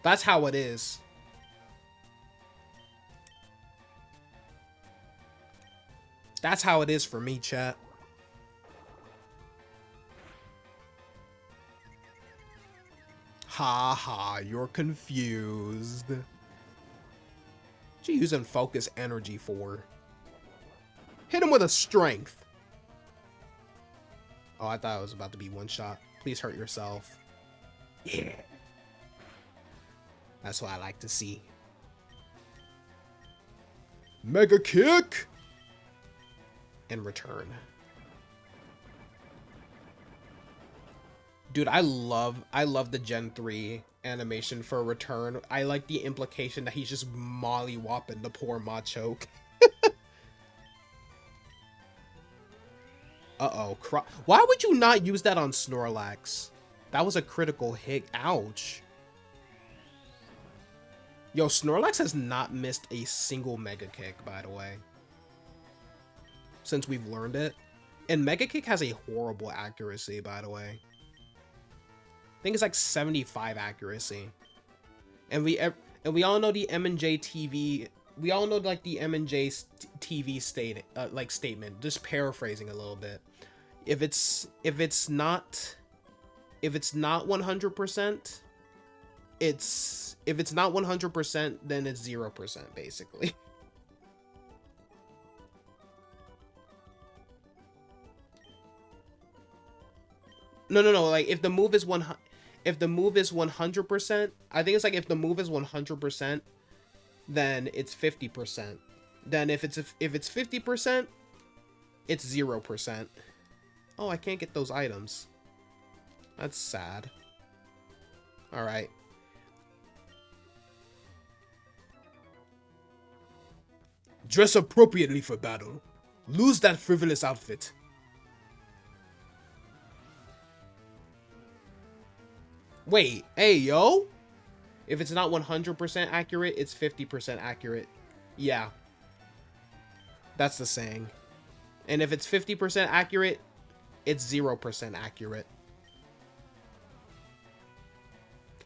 That's how it is. That's how it is for me, chat. Ha ha, you're confused. What you using focus energy for? Hit him with a strength. Oh, I thought it was about to be one shot. Please hurt yourself. Yeah. That's what I like to see. Mega kick! In return. Dude, I love the Gen 3 animation for return. I like the implication that he's just molly-whopping the poor Machoke. Uh-oh. Why would you not use that on Snorlax? That was a critical hit. Ouch. Yo, Snorlax has not missed a single Mega Kick, by the way, since we've learned it. And Mega Kick has a horrible accuracy, by the way. I think it's like 75 accuracy. And we all know the M&J TV. We all know like the M&J TV statement. Just paraphrasing a little bit. If it's not 100%, if it's not 100%, then it's 0% basically. No. Like if the move is 100%, I think it's like if the move is 100%, then it's 50%. Then if it's 50%, it's 0%. Oh, I can't get those items. That's sad. All right. Dress appropriately for battle. Lose that frivolous outfit. Wait, hey, yo. If it's not 100% accurate, it's 50% accurate. Yeah. That's the saying. And if it's 50% accurate, it's 0% accurate.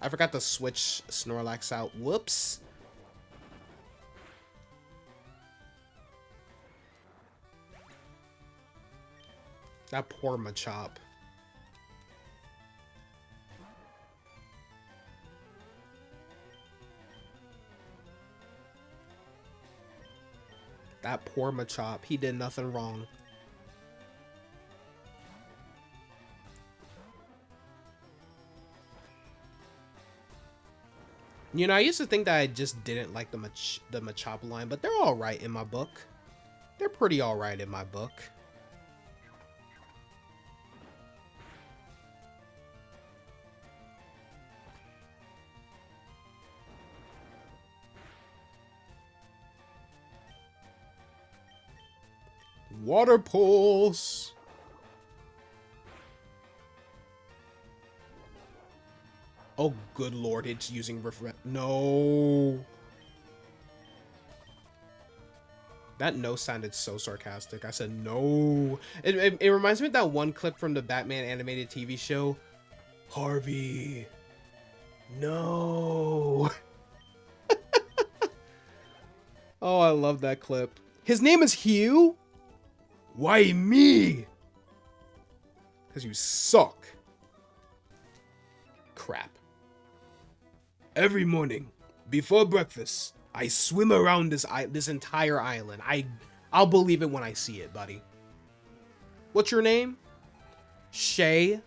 I forgot to switch Snorlax out. Whoops. That poor Machop. That poor Machop. He did nothing wrong. You know, I used to think that I just didn't like the Machop line, but they're alright in my book. They're pretty alright in my book. Water Pulse. Oh, good lord, it's using refresh. No. That no sounded so sarcastic. I said no. It reminds me of that one clip from the Batman animated TV show. Harvey. No. Oh, I love that clip. His name is Hugh? Why me? Because you suck. Crap. Every morning, before breakfast, I swim around this entire island. I'll believe it when I see it, buddy. What's your name? Shay?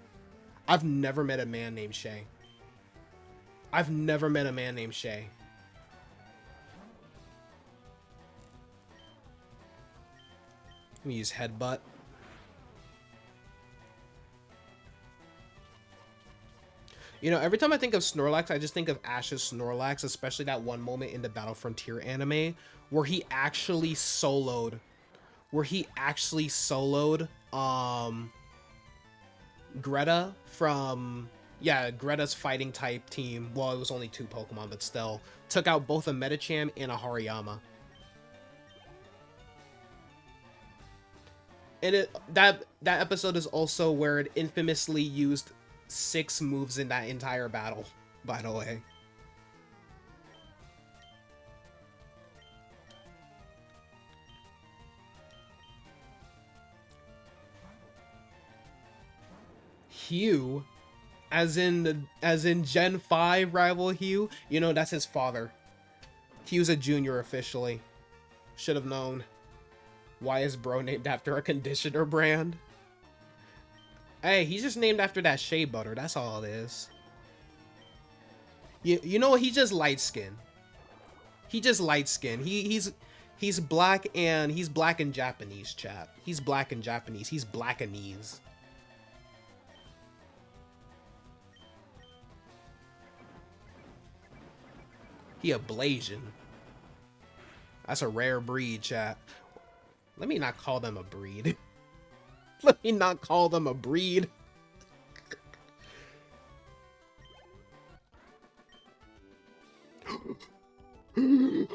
I've never met a man named Shay. I've never met a man named Shay. Let me use Headbutt. You know, every time I think of Snorlax, I just think of Ash's Snorlax, especially that one moment in the Battle Frontier anime where he actually soloed Greta from, yeah, Greta's fighting type team. Well, it was only 2 Pokemon, but still took out both a Medicham and a Hariyama. And that episode is also where it infamously used 6 moves in that entire battle, by the way. Hugh, as in Gen 5 rival Hugh, you know, that's his father. Hugh's a junior officially. Should have known. Why is bro named after a conditioner brand? Hey, he's just named after that shea butter. That's all it is. You know what? He's just light skinned. He just light skinned. He's black and Japanese, chat. He's black and Japanese. He's blackanese. He a Blasian. That's a rare breed, chat. Let me not call them a breed. Let me not call them a breed. It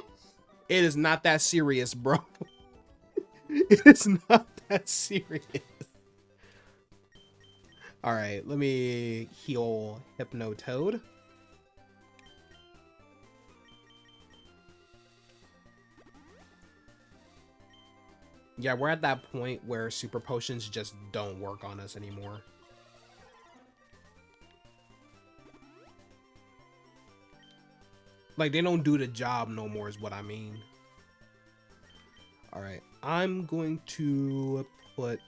is not that serious, bro. It is not that serious. Alright, let me heal Hypnotoad. Yeah, we're at that point where super potions just don't work on us anymore. Like, they don't do the job no more is what I mean. Alright, I'm going to put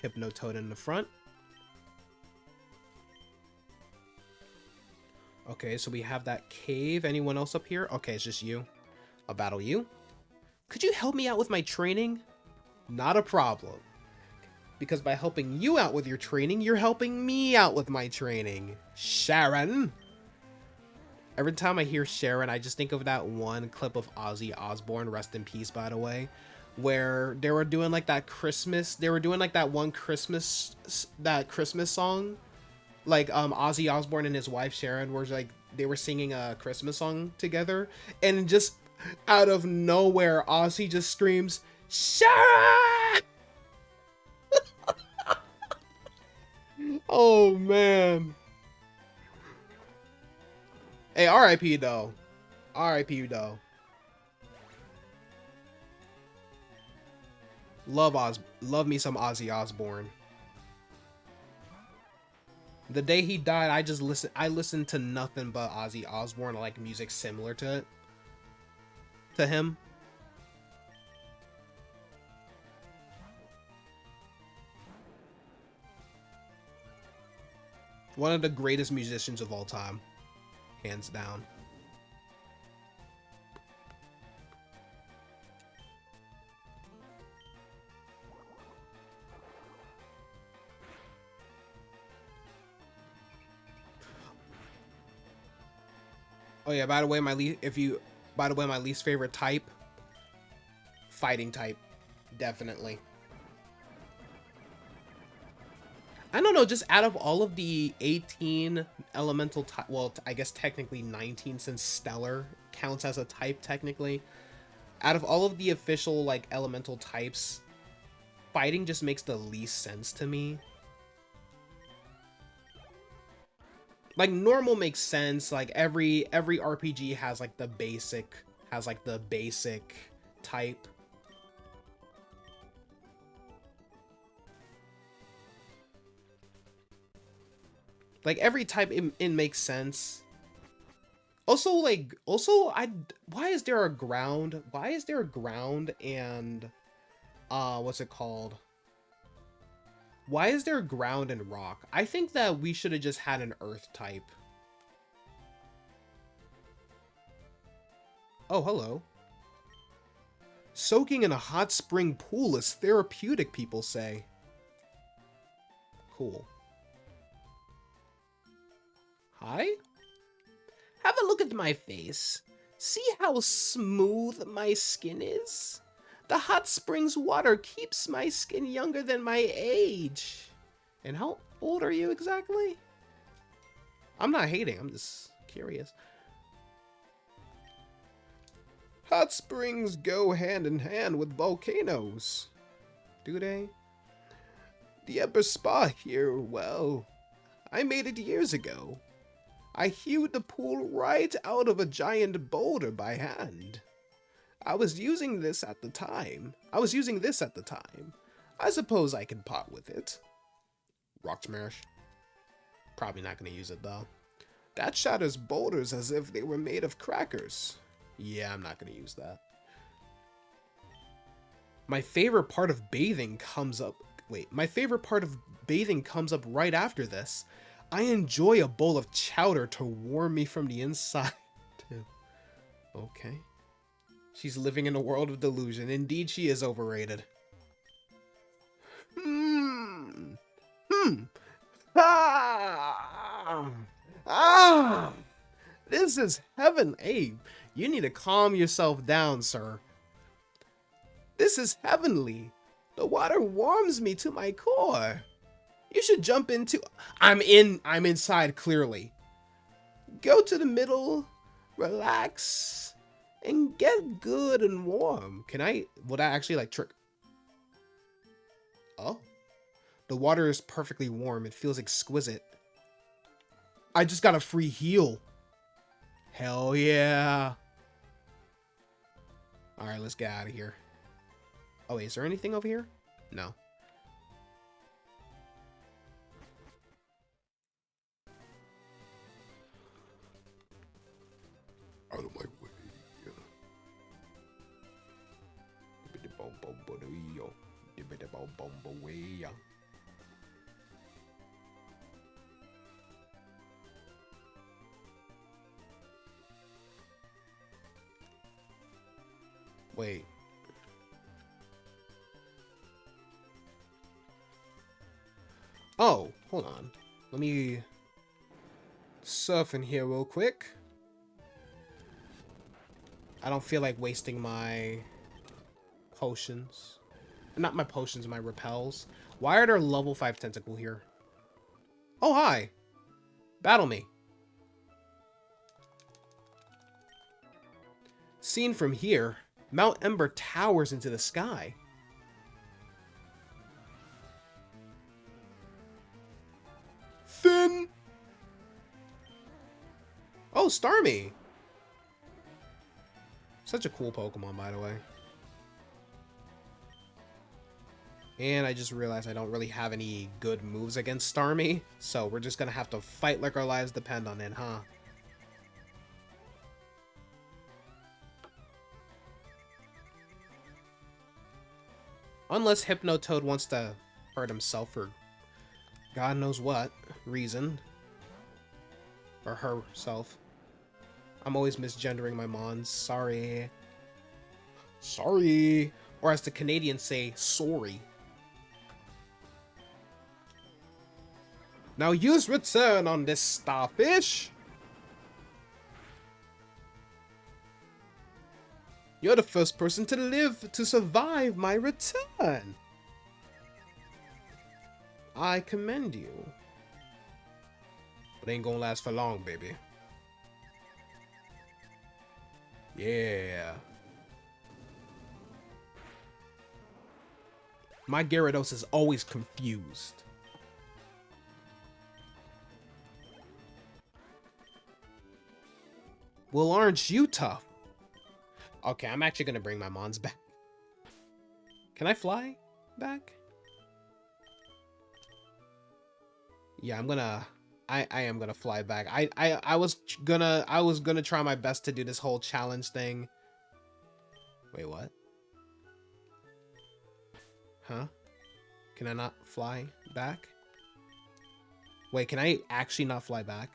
Hypnotoad in the front. Okay, so we have that cave. Anyone else up here? Okay, it's just you. I'll battle you. Could you help me out with my training? Not a problem. Because by helping you out with your training, you're helping me out with my training. Sharon! Every time I hear Sharon, I just think of that one clip of Ozzy Osbourne, rest in peace, by the way, where they were doing like that Christmas, they were doing like that one Christmas song. Like, Ozzy Osbourne and his wife Sharon were like, they were singing a Christmas song together, and just out of nowhere, Ozzy just screams, Sharon! Oh, man. Hey, RIP though. RIP though. Love me some Ozzy Osbourne. The day he died, I listened to nothing but Ozzy Osbourne, like music similar to it. To him. One of the greatest musicians of all time. Hands down. Oh yeah, by the way, my least favorite type, fighting type, definitely. I don't know, just out of all of the 18 elemental type, well, I guess technically 19 since Stellar counts as a type technically. Out of all of the official like elemental types, fighting just makes the least sense to me. Like normal makes sense, like every RPG has like the basic type. Like every type it makes sense. Also why is there a ground? Why is there a ground and what's it called? Why is there ground and rock? I think that we should have just had an earth type. Oh, hello. Soaking in a hot spring pool is therapeutic, people say. Cool. Hi? Have a look at my face. See how smooth my skin is? The hot springs water keeps my skin younger than my age. And how old are you exactly? I'm not hating, I'm just curious. Hot springs go hand in hand with volcanoes. Do they? The upper spa here, well, I made it years ago. I hewed the pool right out of a giant boulder by hand. I was using this at the time. I suppose I can part with it. Rock smash. Probably not going to use it though. That shatters boulders as if they were made of crackers. Yeah, I'm not going to use that. My favorite part of bathing comes up. Wait, my favorite part of bathing comes up right after this. I enjoy a bowl of chowder to warm me from the inside. Okay. She's living in a world of delusion. Indeed, she is overrated. This is heaven. Hey, you need to calm yourself down, sir. This is heavenly. The water warms me to my core. You should jump into... I'm inside, clearly. Go to the middle, relax, and get good and warm. Would I actually like trick? Oh. The water is perfectly warm. It feels exquisite. I just got a free heal. Hell yeah. Alright, let's get out of here. Oh, wait, is there anything over here? No. Out of my way. Wait. Oh, hold on. Let me surf in here real quick. I don't feel like wasting my potions. Not my potions, my repels. Why are there level 5 tentacle here? Oh, hi. Battle me. Seen from here, Mount Ember towers into the sky. Finn! Oh, Starmie! Such a cool Pokemon, by the way. And I just realized I don't really have any good moves against Starmie, so we're just gonna have to fight like our lives depend on it, huh? Unless Hypnotoad wants to hurt himself for God knows what reason. Or herself. I'm always misgendering my mons. Sorry. Sorry. Or as the Canadians say, sorry. Now use return on this starfish. You're the first person to live to survive my return. I commend you. But ain't gonna last for long, baby. Yeah. My Gyarados is always confused. Well, aren't you tough? Okay, I'm actually gonna bring my Mons back. Can I fly back? Yeah, I am gonna fly back. I was gonna try my best to do this whole challenge thing. Wait, what? Huh? Can I not fly back? Wait, can I actually not fly back?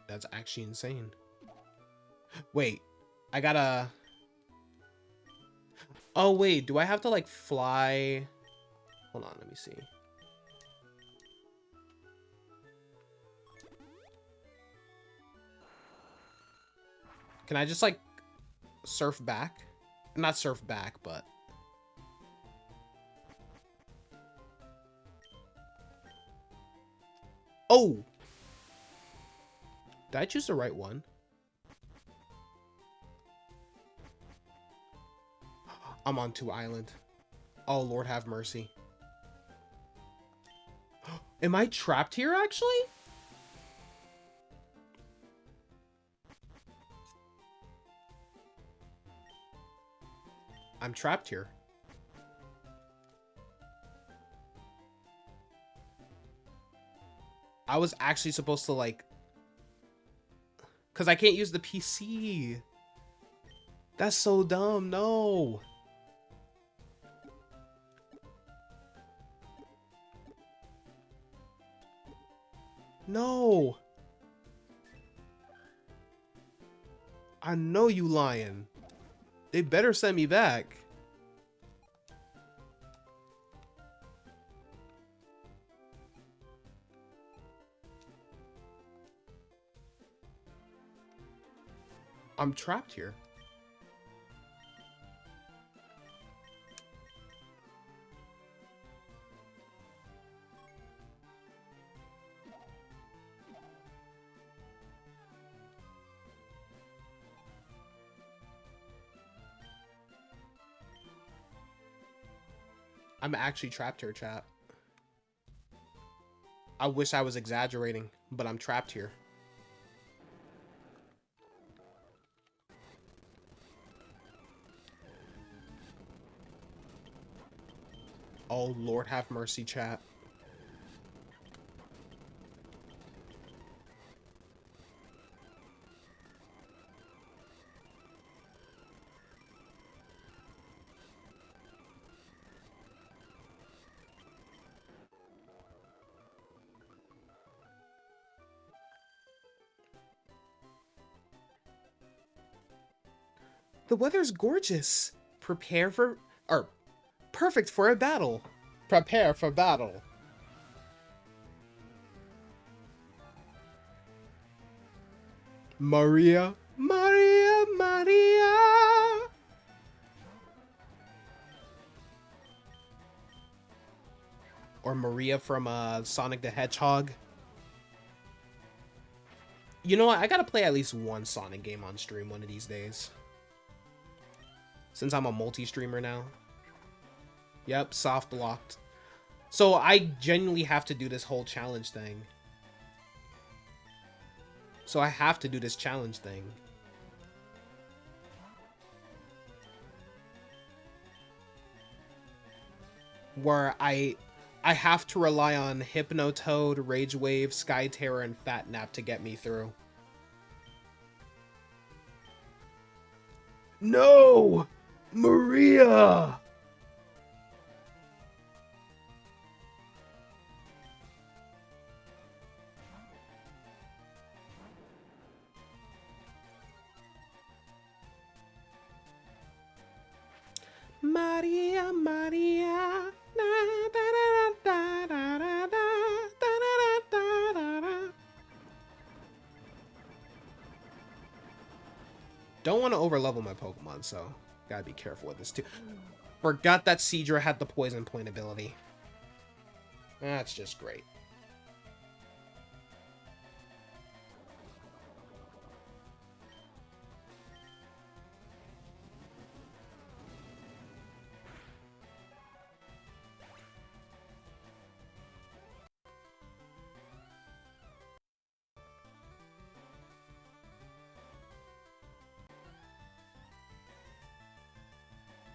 That's actually insane. Wait, I gotta... Oh, wait, do I have to, like, fly? Hold on, let me see. Can I just, like, surf back? Not surf back, but... Oh! Did I choose the right one? I'm on 2 Island. Oh, Lord have mercy. Am I trapped here, actually? I'm trapped here. I was actually supposed to, like... Because I can't use the PC. That's so dumb. No. No. I know you lying. They better send me back. I'm trapped here. I'm actually trapped here, chat. I wish I was exaggerating, but I'm trapped here. Oh, Lord have mercy, chat. The weather's gorgeous. Prepare for... or, perfect for a battle. Prepare for battle. Maria, Maria, Maria. Or Maria from Sonic the Hedgehog. You know what? I gotta play at least one Sonic game on stream one of these days. Since I'm a multi-streamer now. Yep, soft locked. So I genuinely have to do this whole challenge thing. So I have to do this challenge thing. Where I have to rely on Hypnotoad, Rage Wave, Sky Terror, and Fat Nap to get me through. No! Maria! Maria, Maria. Don't want to overlevel my Pokemon, so gotta be careful with this too. Forgot that Seadra had the Poison Point ability. That's just great.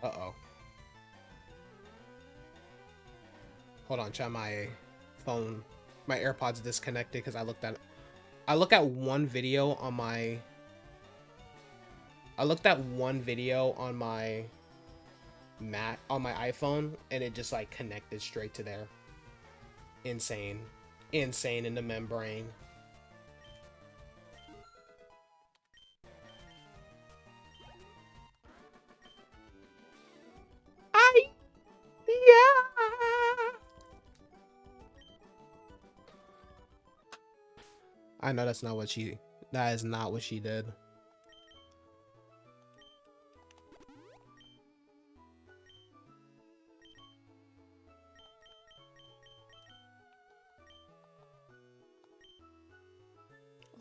Uh-oh. Hold on, chat, my phone, my AirPods disconnected because I looked at one video on my Mac on my iPhone and it just like connected straight to there. Insane. Insane in the membrane. Yeah. I know that is not what she did.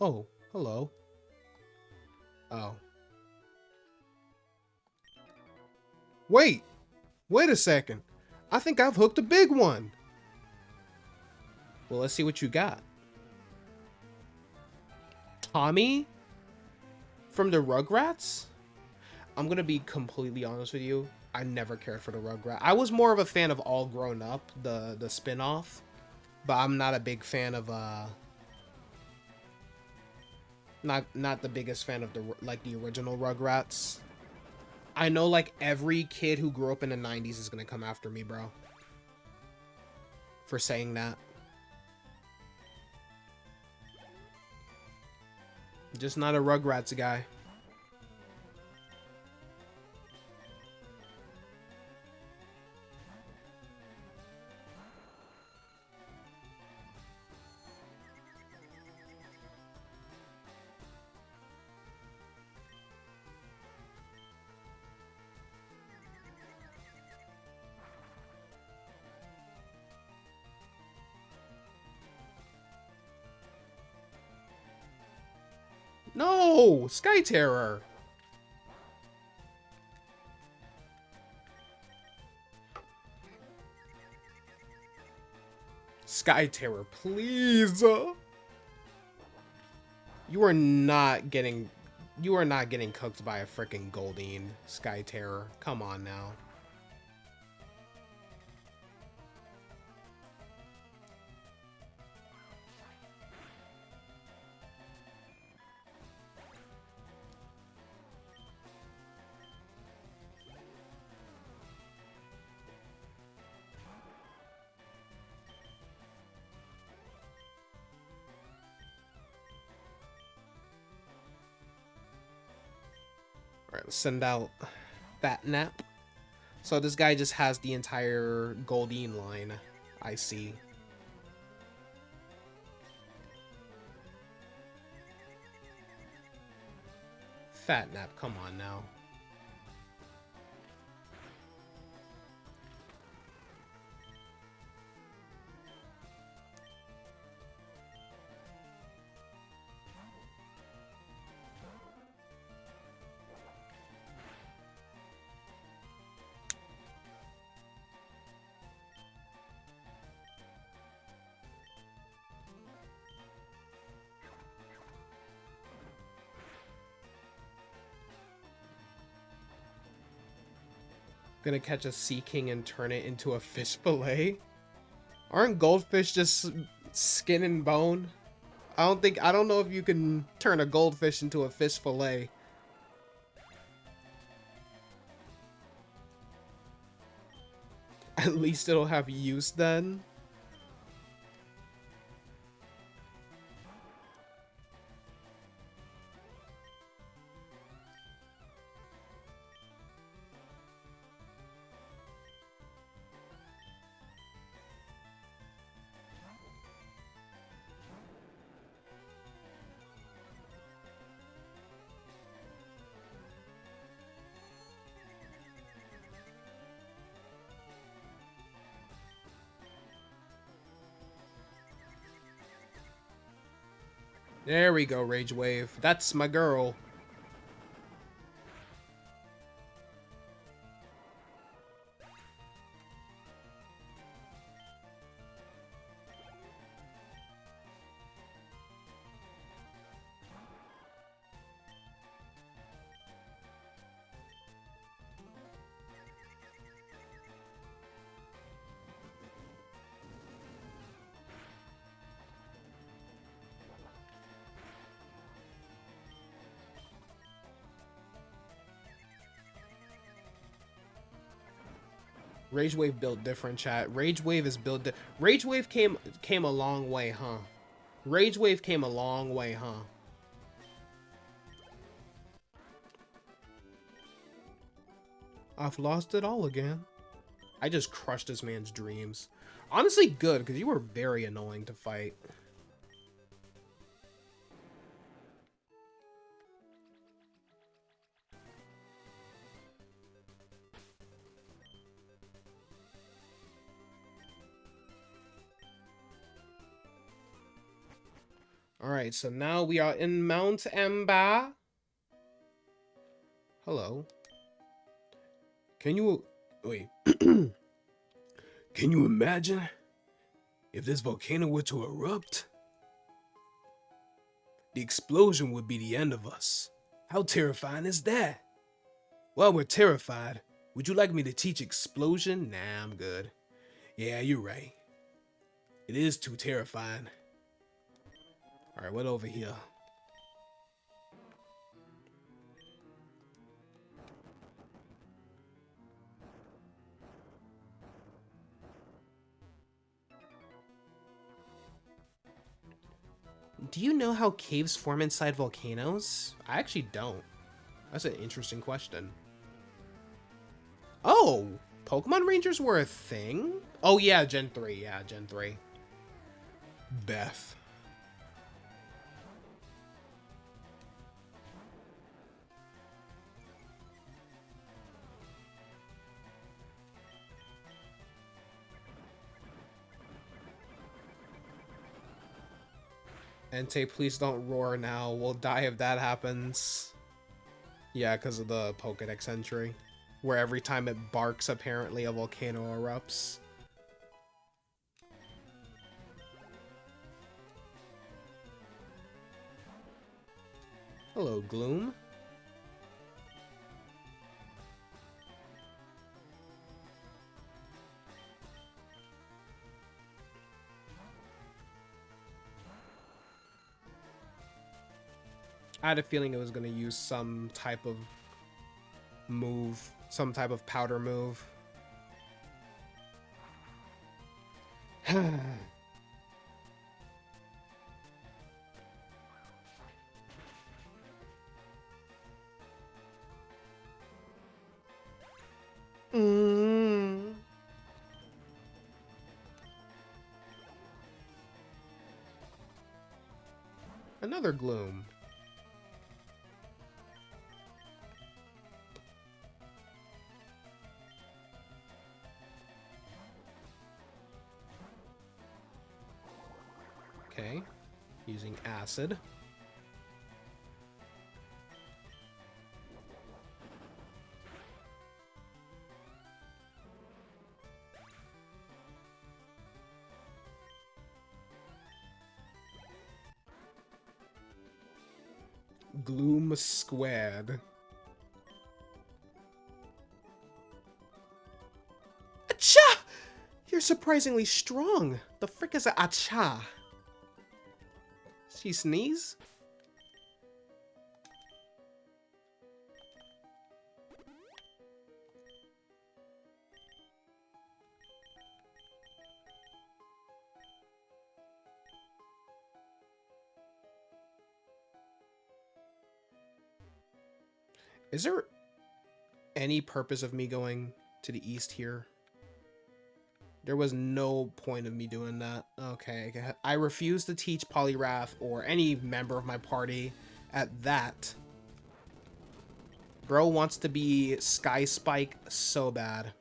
Oh, hello. Oh. Wait a second. I think I've hooked a big one. Well, let's see what you got. Tommy? From the Rugrats? I'm gonna be completely honest with you. I never cared for the Rugrats. I was more of a fan of All Grown Up, the spin-off. But I'm not a big fan of not the biggest fan of the original Rugrats. I know like every kid who grew up in the 90s is gonna come after me, bro. For saying that. Just not a Rugrats guy. No! Sky Terror! Sky Terror, please! You are not getting cooked by a freaking Goldeen, Sky Terror. Come on now. Alright, let's send out Fat Nap. So this guy just has the entire Goldeen line, I see. Fat Nap, come on now. Gonna catch a sea king and turn it into a fish fillet? Aren't goldfish just skin and bone? I don't know if you can turn a goldfish into a fish fillet. At least it'll have use then. There we go, Rage Wave. That's my girl. Rage Wave built different, chat. Rage Wave is built Rage Wave came a long way, huh? Rage Wave came a long way, huh? I've lost it all again. I just crushed this man's dreams. Honestly, good, because you were very annoying to fight. Alright, so now we are in Mount Emba. Hello. Can you... Wait. Can you imagine if this volcano were to erupt? The explosion would be the end of us. How terrifying is that? While we're terrified, would you like me to teach explosion? Nah, I'm good. Yeah, you're right. It is too terrifying. Alright, what over here? Do you know how caves form inside volcanoes? I actually don't. That's an interesting question. Oh! Pokemon Rangers were a thing? Oh yeah, Gen 3. Yeah, Gen 3. Beth. Entei, please don't roar now. We'll die if that happens. Yeah, because of the Pokedex entry. Where every time it barks, apparently a volcano erupts. Hello, Gloom. I had a feeling it was going to use some type of move, some type of powder move. Another Gloom. Okay, using acid. Gloom squared. surprisingly strong. The frick is a acha? She sneeze? Is there any purpose of me going to the east here? There was no point of me doing that. Okay, I refuse to teach Polyrath or any member of my party at that. Bro wants to be Sky Spike so bad.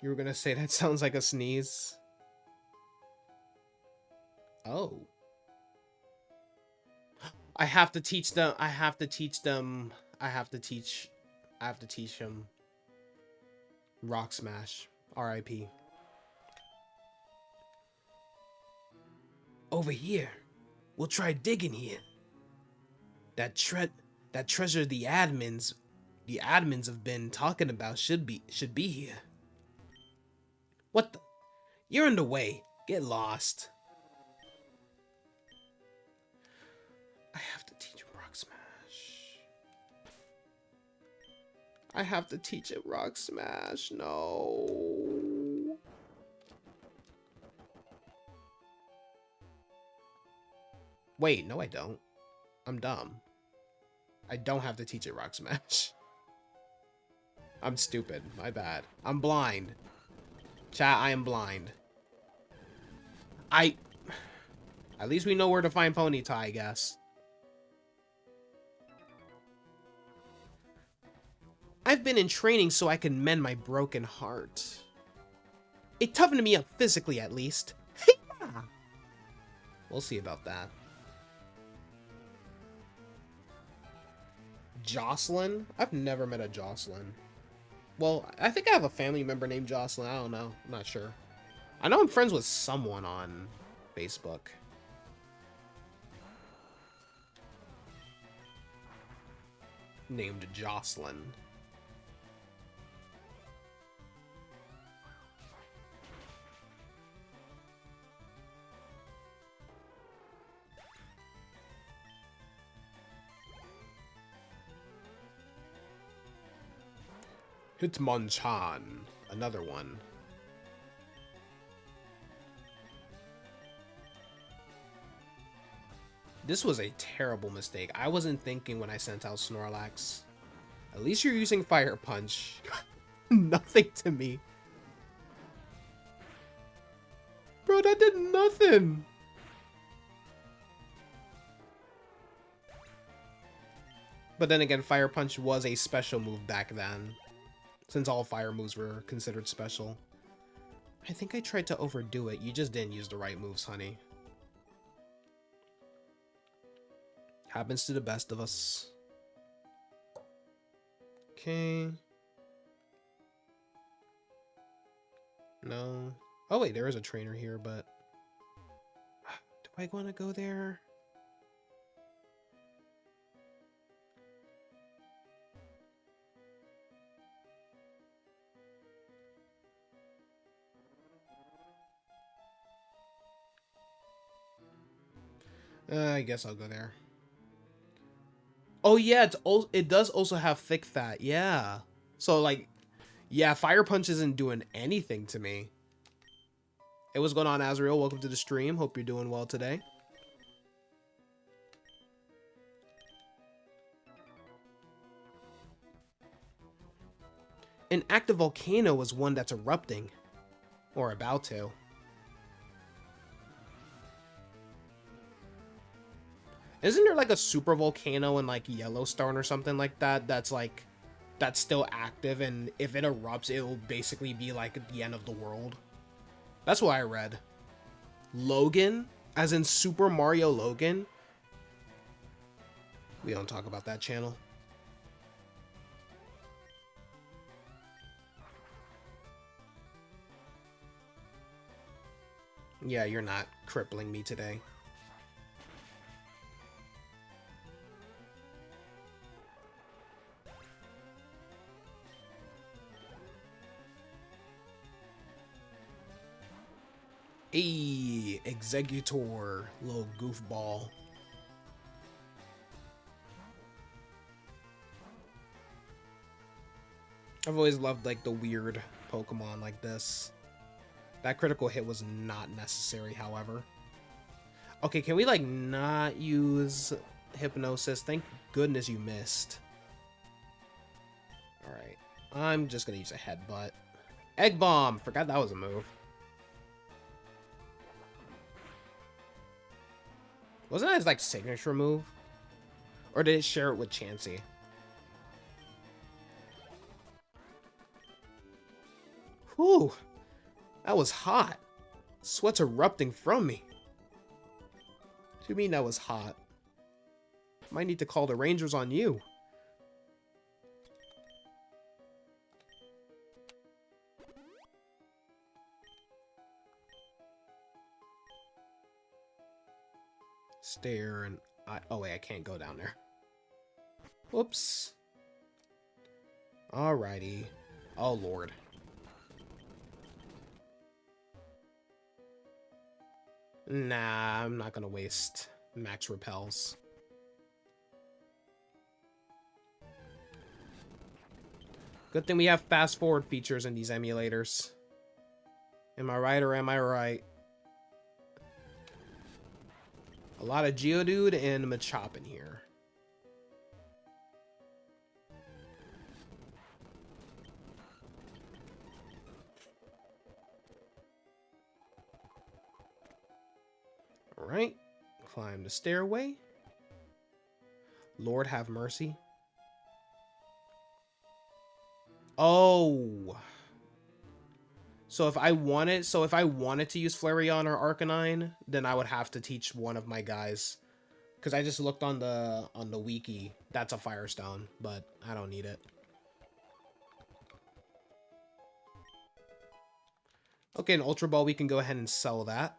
You were gonna say that sounds like a sneeze? Oh. I have to teach them. I have to teach them. I have to teach him Rock Smash. R.I.P. Over here. We'll try digging here. That treasure the admins have been talking about should be here. What the? You're in the way. Get lost. I have to teach him Rock Smash. I have to teach it Rock Smash. No. Wait, no I don't. I'm dumb. I don't have to teach it Rock Smash. I'm stupid. My bad. I'm blind. Chat, I am blind. At least we know where to find Ponyta, I guess. I've been in training so I can mend my broken heart. It toughened me up physically, at least. We'll see about that. Jocelyn? I've never met a Jocelyn. Well, I think I have a family member named Jocelyn. I don't know. I'm not sure. I know I'm friends with someone on Facebook. Named Jocelyn. Hitmonchan, another one. This was a terrible mistake. I wasn't thinking when I sent out Snorlax. At least you're using Fire Punch. Nothing to me. Bro, that did nothing. But then again, Fire Punch was a special move back then, since all fire moves were considered special. I think I tried to overdo it. You just didn't use the right moves, honey. Happens to the best of us. Okay. No. Oh wait, there is a trainer here, but... do I want to go there? I guess I'll go there. Oh yeah, it does also have thick fat. Yeah. So like, yeah, Fire Punch isn't doing anything to me. Hey, what's going on, Azrael? Welcome to the stream. Hope you're doing well today. An active volcano is one that's erupting. Or about to. Isn't there like a super volcano in like Yellowstone or something like that that's still active, and if it erupts it'll basically be like the end of the world? That's what I read. Logan? As in Super Mario Logan? We don't talk about that channel. Yeah, you're not crippling me today. Hey, Executor, little goofball. I've always loved like the weird Pokemon like this. That critical hit was not necessary, however. Okay, can we like not use Hypnosis? Thank goodness you missed. Alright, I'm just gonna use a Headbutt. Egg Bomb! Forgot that was a move. Wasn't that his like signature move? Or did it share it with Chansey? Whew, that was hot. Sweat's erupting from me. What do you mean that was hot? Might need to call the Rangers on you. Stare and oh wait, I can't go down there. Whoops. Alrighty. Oh lord. Nah, I'm not gonna waste max repels. Good thing we have fast forward features in these emulators. Am I right or am I right? A lot of Geodude and Machop in here. Alright. Climb the stairway. Lord have mercy. Oh. So if I wanted to use Flareon or Arcanine, then I would have to teach one of my guys. Because I just looked on the wiki. That's a Firestone, but I don't need it. Okay, an Ultra Ball, we can go ahead and sell that.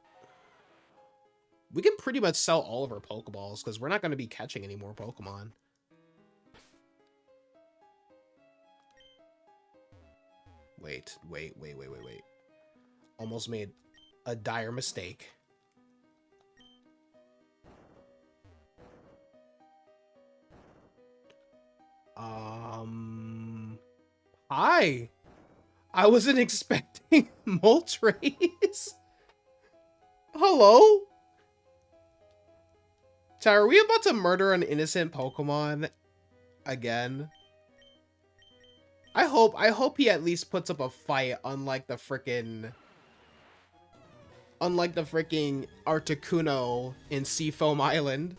We can pretty much sell all of our Pokeballs, because we're not going to be catching any more Pokemon. Wait. Almost made a dire mistake. Hi! I wasn't expecting Moltres. Hello? Chat, are we about to murder an innocent Pokemon again? I hope he at least puts up a fight, unlike the frickin' Articuno in Seafoam Island.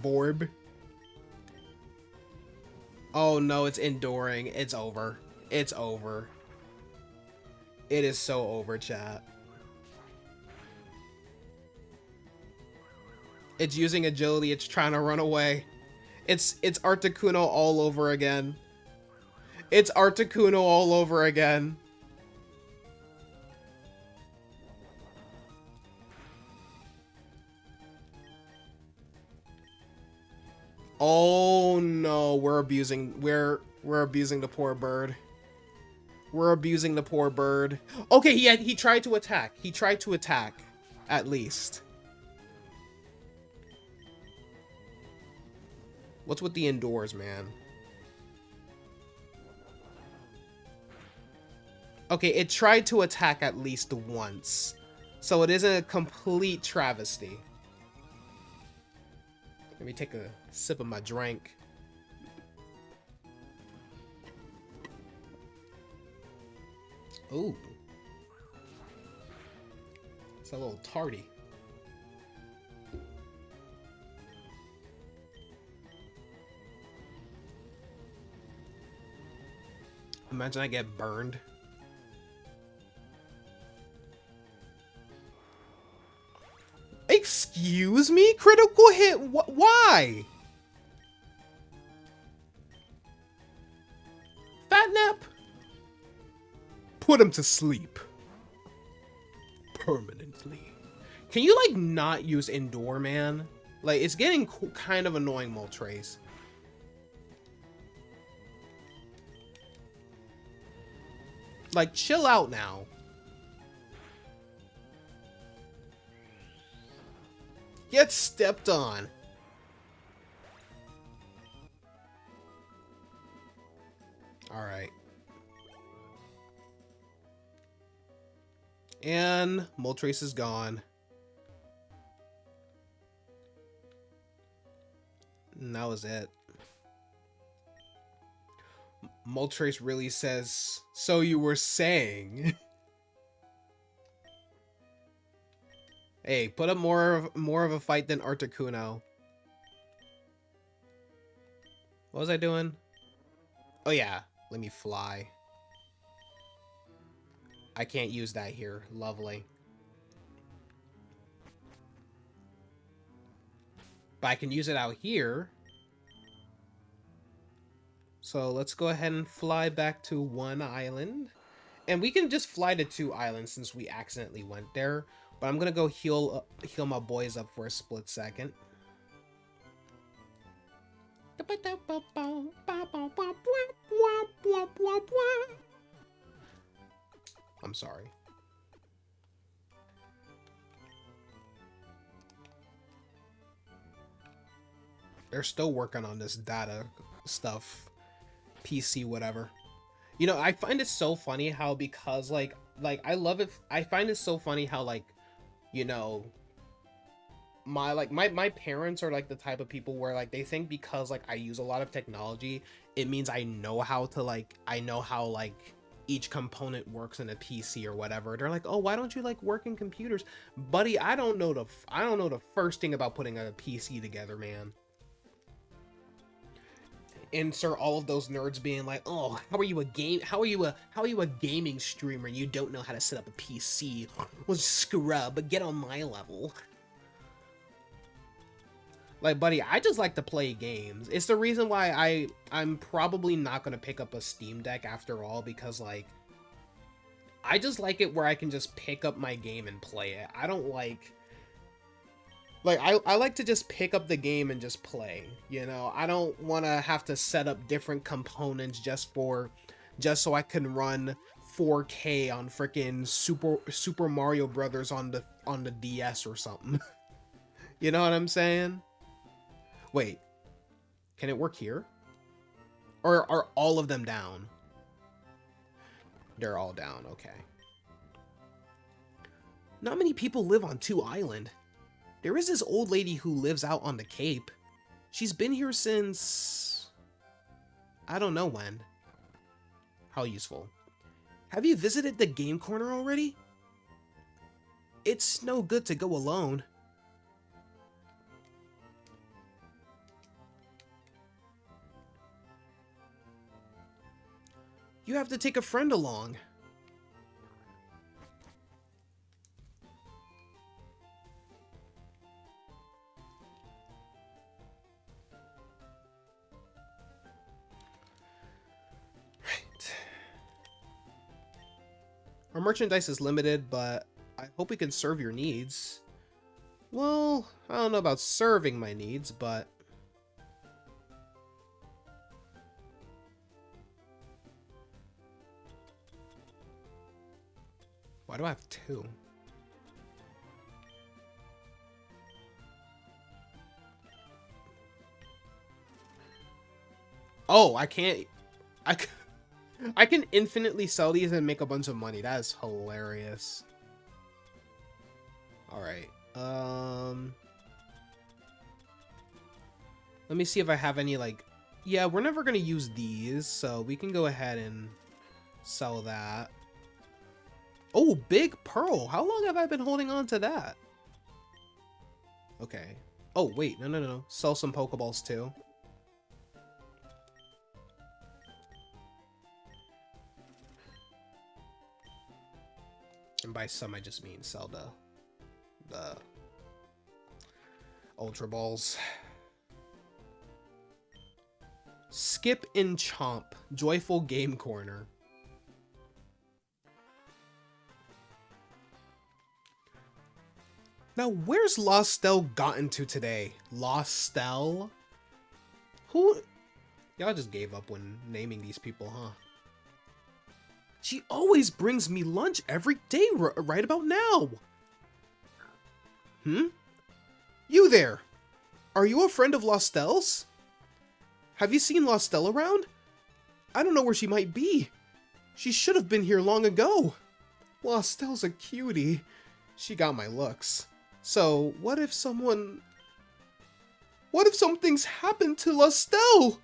Borb. Oh no, it's enduring. It's over. It's over. It is so over, chat. It's using agility. It's trying to run away. It's Articuno all over again. It's Articuno all over again. Oh no, we're abusing the poor bird. We're abusing the poor bird. Okay, he tried to attack. He tried to attack, at least. What's with the indoors, man? Okay, it tried to attack at least once. So it isn't a complete travesty. Let me take a sip of my drink. Ooh. It's a little tardy. Imagine I get burned. Excuse me? Critical hit? Why? Fat nap? Put him to sleep. Permanently. Can you, like, not use Endure, man? Like, it's getting kind of annoying, Moltres. Like, chill out now. Get stepped on. Alright. And Moltres is gone. And that was it. Moltres really says, "So you were saying?" Hey, put up more of a fight than Articuno. What was I doing? Oh yeah, let me fly. I can't use that here. Lovely. But I can use it out here. So let's go ahead and fly back to one island. And we can just fly to 2 islands since we accidentally went there. But I'm gonna go heal my boys up for a split second. I'm sorry. They're still working on this data stuff. PC, whatever. You know, I find it so funny how, because like I love it. I find it so funny how, like, you know, my parents are like the type of people where like they think because like I use a lot of technology, it means I know how each component works in a PC or whatever. They're like, "Oh, why don't you like work in computers?" Buddy, I don't know the first thing about putting a PC together, man. Insert all of those nerds being like, "Oh, how are you a gaming streamer and you don't know how to set up a PC? Well, scrub, but get on my level." Like, buddy, I just like to play games. It's the reason why I'm probably not gonna pick up a Steam Deck after all, because like I just like it where I can just pick up my game and play it. I don't like I like to just pick up the game and just play, you know? I don't want to have to set up different components just so I can run 4K on freaking Super Mario Brothers on the DS or something. You know what I'm saying? Wait. Can it work here? Or are all of them down? They're all down, okay. Not many people live on 2 Island. There is this old lady who lives out on the Cape. She's been here since... I don't know when. How useful. Have you visited the game corner already? It's no good to go alone. You have to take a friend along. Our merchandise is limited, but I hope we can serve your needs. Well, I don't know about serving my needs, but... Why do I have 2? Oh, I can't... I can infinitely sell these and make a bunch of money. That is hilarious. Alright. Let me see if I have any, like... Yeah, we're never going to use these, so we can go ahead and sell that. Oh, Big Pearl. How long have I been holding on to that? Okay. Oh, wait. No. Sell some Pokeballs, too. And by some, I just mean sell the Ultra Balls. Skip and Chomp. Joyful Game Corner. Now, where's Lostel gotten to today? Lostel? Who? Y'all just gave up when naming these people, huh? She always brings me lunch every day right about now. You there. Are you a friend of Lostelle's? Have you seen Lostelle around? I don't know where she might be. She should have been here long ago. Lostelle's a cutie. She got my looks. So, what if something's happened to Lostelle?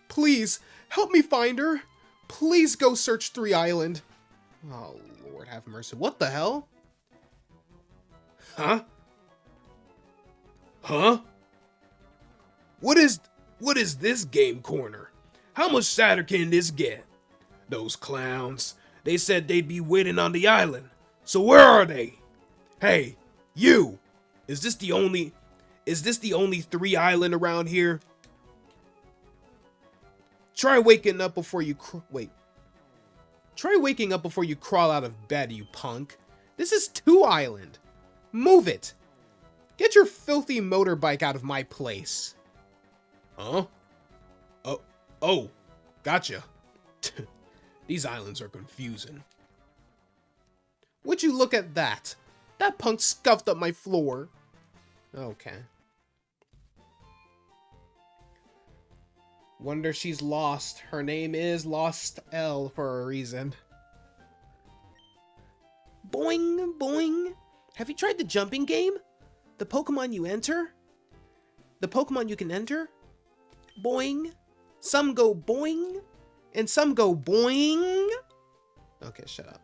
Please, help me find her. Please go search 3 Island. Oh, Lord have mercy. What the hell? Huh? What is this game corner? How much sadder can this get? Those clowns, they said they'd be waiting on the island. So where are they? Hey, you! Is this the only 3 island around here? Try waking up before you Try waking up before you crawl out of bed, you punk. This is 2 Island. Move it. Get your filthy motorbike out of my place. Huh? Oh, gotcha. These islands are confusing. Would you look at that? That punk scuffed up my floor. Okay. Wonder she's lost. Her name is Lost L for a reason. Boing, boing. Have you tried the jumping game? The Pokemon you enter? The Pokemon you can enter? Boing. Some go boing, and some go boing. Okay, shut up.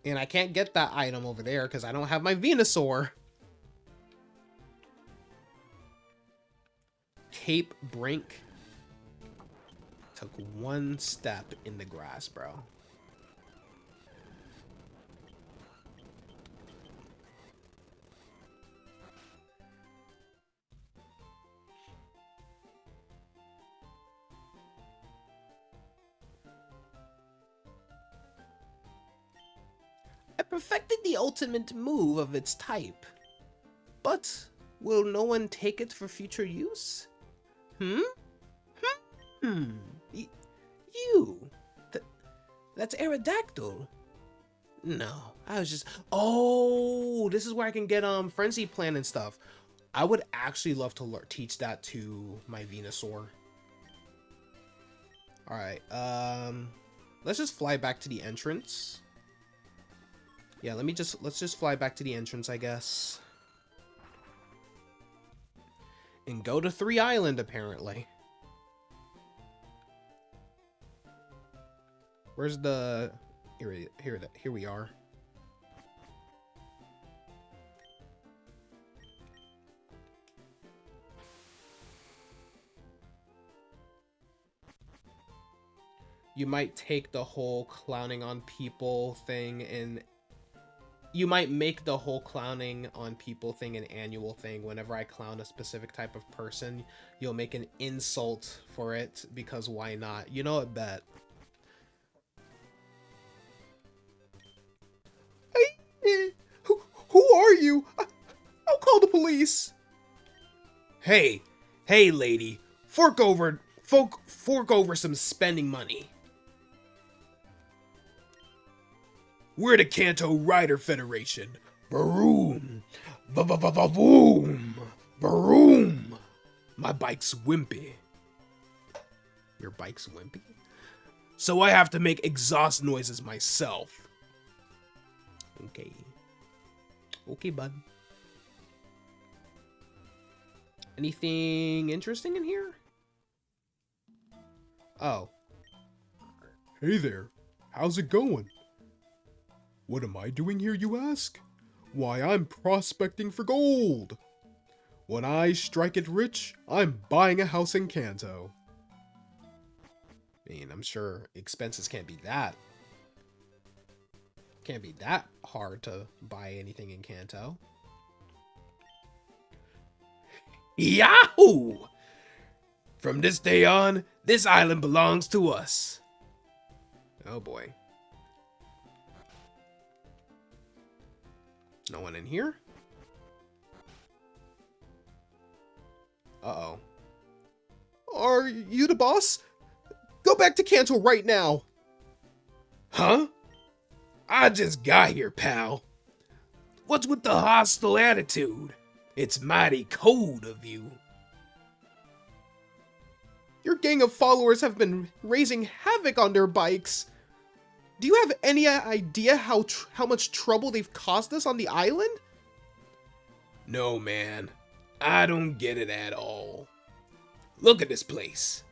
And I can't get that item over there because I don't have my Venusaur. Cape Brink. Took 1 step in the grass, bro. I perfected the ultimate move of its type. But will no one take it for future use? You. That's Aerodactyl. No, I was just... Oh, this is where I can get Frenzy Plan and stuff. I would actually love to teach that to my Venusaur. Alright, let's just fly back to the entrance. Yeah, let's just fly back to the entrance, I guess. And go to 3 Island, apparently. Where's the... Here we are. You might take the whole clowning on people thing and... You might make the whole clowning on people thing an annual thing. Whenever I clown a specific type of person, you'll make an insult for it, because why not? You know, I bet. Hey, who are you? I'll call the police. Hey, lady, fork over some spending money. We're the Kanto Rider Federation. Vroom. Vroom. Vroom. My bike's wimpy. Your bike's wimpy? So I have to make exhaust noises myself. Okay. Okay, bud. Anything interesting in here? Oh. Hey there. How's it going? What am I doing here, you ask? Why, I'm prospecting for gold. When I strike it rich, I'm buying a house in Kanto. I mean, I'm sure expenses can't be that hard to buy anything in Kanto. Yahoo! From this day on, this island belongs to us. Oh boy. No one in here? Uh-oh. Are you the boss? Go back to Kanto right now! Huh? I just got here, pal. What's with the hostile attitude? It's mighty cold of you. Your gang of followers have been raising havoc on their bikes. Do you have any idea how much trouble they've caused us on the island? No, man. I don't get it at all. Look at this place.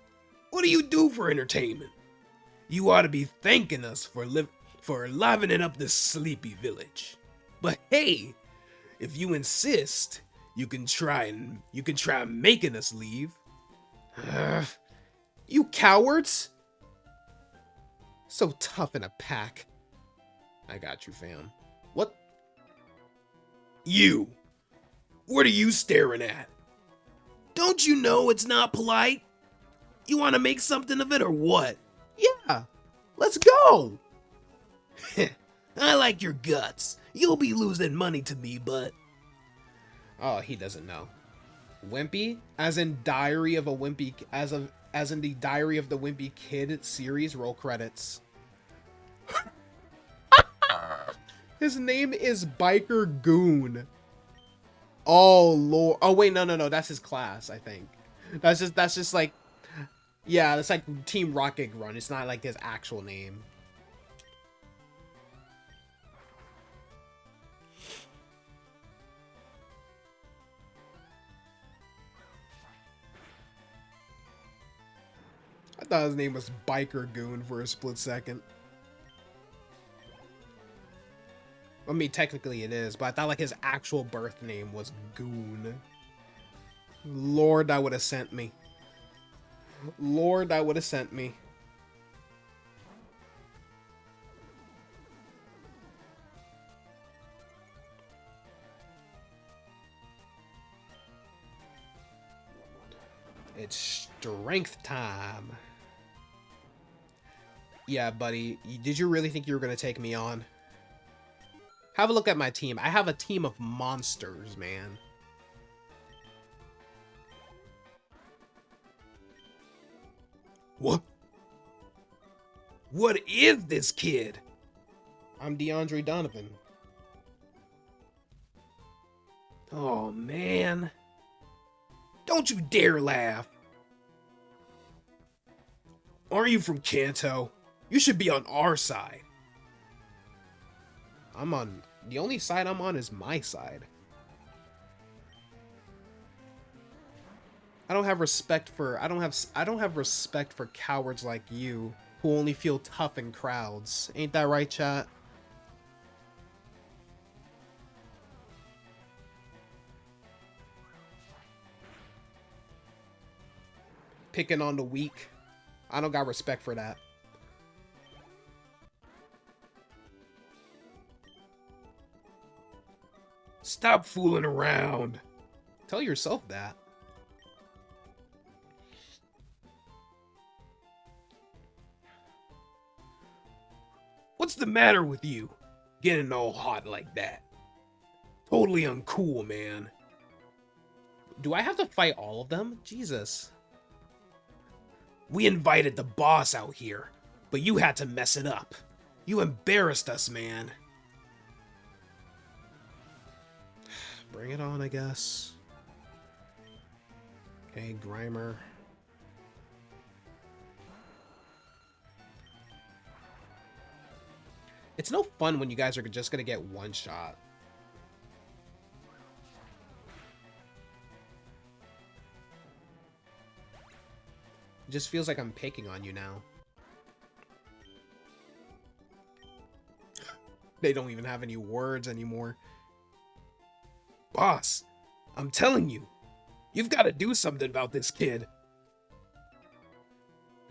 What do you do for entertainment? You ought to be thanking us for livening up this sleepy village. But hey, if you insist, you can try making us leave. You cowards! So tough in a pack. I got you, fam. What? You! What are you staring at? Don't you know it's not polite? You want to make something of it or what? Yeah, let's go! I like your guts. You'll be losing money to me, but... Oh, he doesn't know. Wimpy? As in Diary of a Wimpy... As in the Diary of the Wimpy Kid series, roll credits. His name is Biker Goon. Oh, Lord. Oh, wait, no. That's his class, I think. That's just like... Yeah, that's like Team Rocket Run. It's not like his actual name. I thought his name was Biker Goon for a split second. I mean, technically it is, but I thought like his actual birth name was Goon. Lord, that would have sent me. Lord, that would have sent me. It's strength time. Yeah, buddy. Did you really think you were going to take me on? Have a look at my team. I have a team of monsters, man. What? What is this kid? I'm DeAndre Donovan. Oh, man. Don't you dare laugh. Aren't you from Kanto? You should be on our side. The only side I'm on is my side. I don't have respect for cowards like you who only feel tough in crowds. Ain't that right, chat? Picking on the weak. I don't got respect for that. Stop fooling around. Tell yourself that. What's the matter with you? Getting all hot like that. Totally uncool, man. Do I have to fight all of them? Jesus. We invited the boss out here, but you had to mess it up. You embarrassed us, man. Bring it on, I guess. Okay, Grimer. It's no fun when you guys are just gonna get one shot. It just feels like I'm picking on you now. They don't even have any words anymore. Boss, I'm telling you, you've got to do something about this kid.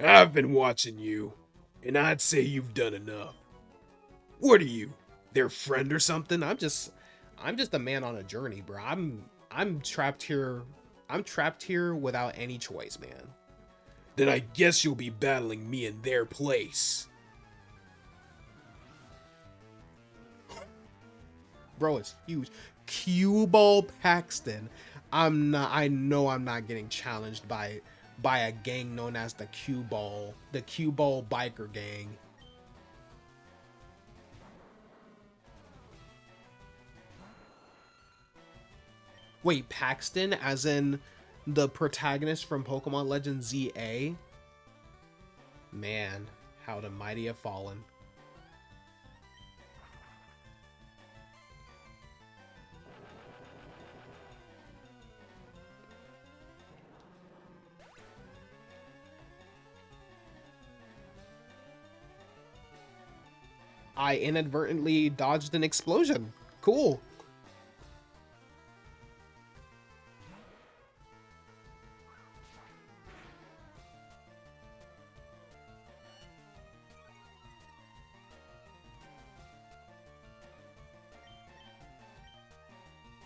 I've been watching you, and I'd say you've done enough. What are you, their friend or something? I'm just a man on a journey, bro. I'm trapped here. I'm trapped here without any choice, man. Then I guess you'll be battling me in their place. Bro, it's huge. Cue Ball Paxton. I know I'm not getting challenged by a gang known as the Cue Ball biker gang. Wait, Paxton, as in the protagonist from Pokemon Legends ZA? Man, how the mighty have fallen. I inadvertently dodged an explosion. Cool.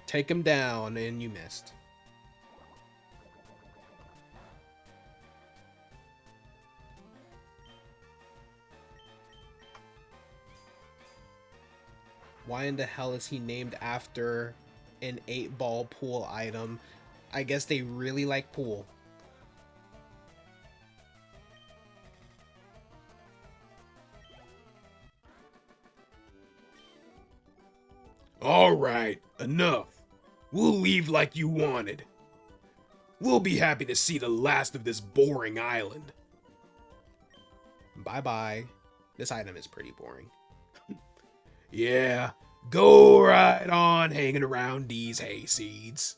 Take him down, and you missed. Why in the hell is he named after an 8-ball pool item? I guess they really like pool. Alright, enough. We'll leave like you wanted. We'll be happy to see the last of this boring island. Bye-bye. This item is pretty boring. Yeah, go right on hanging around these hayseeds.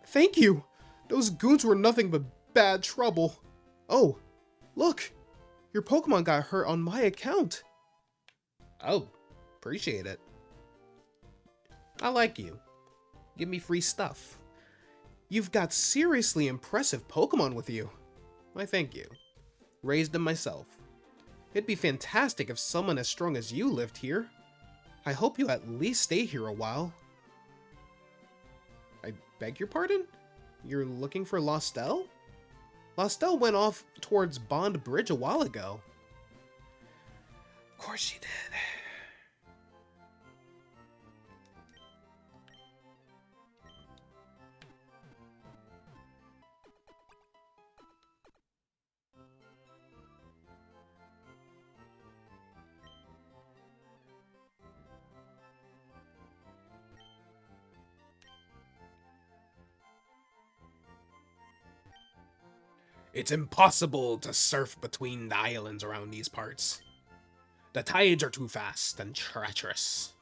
Thank you! Those goons were nothing but bad trouble. Oh, look! Your Pokemon got hurt on my account. Oh, appreciate it. I like you. Give me free stuff. You've got seriously impressive Pokemon with you. Why, thank you. Raised them myself. It'd be fantastic if someone as strong as you lived here. I hope you at least stay here a while. I beg your pardon? You're looking for Lostel? Lostel went off towards Bond Bridge a while ago. Of course she did. It's impossible to surf between the islands around these parts. The tides are too fast and treacherous.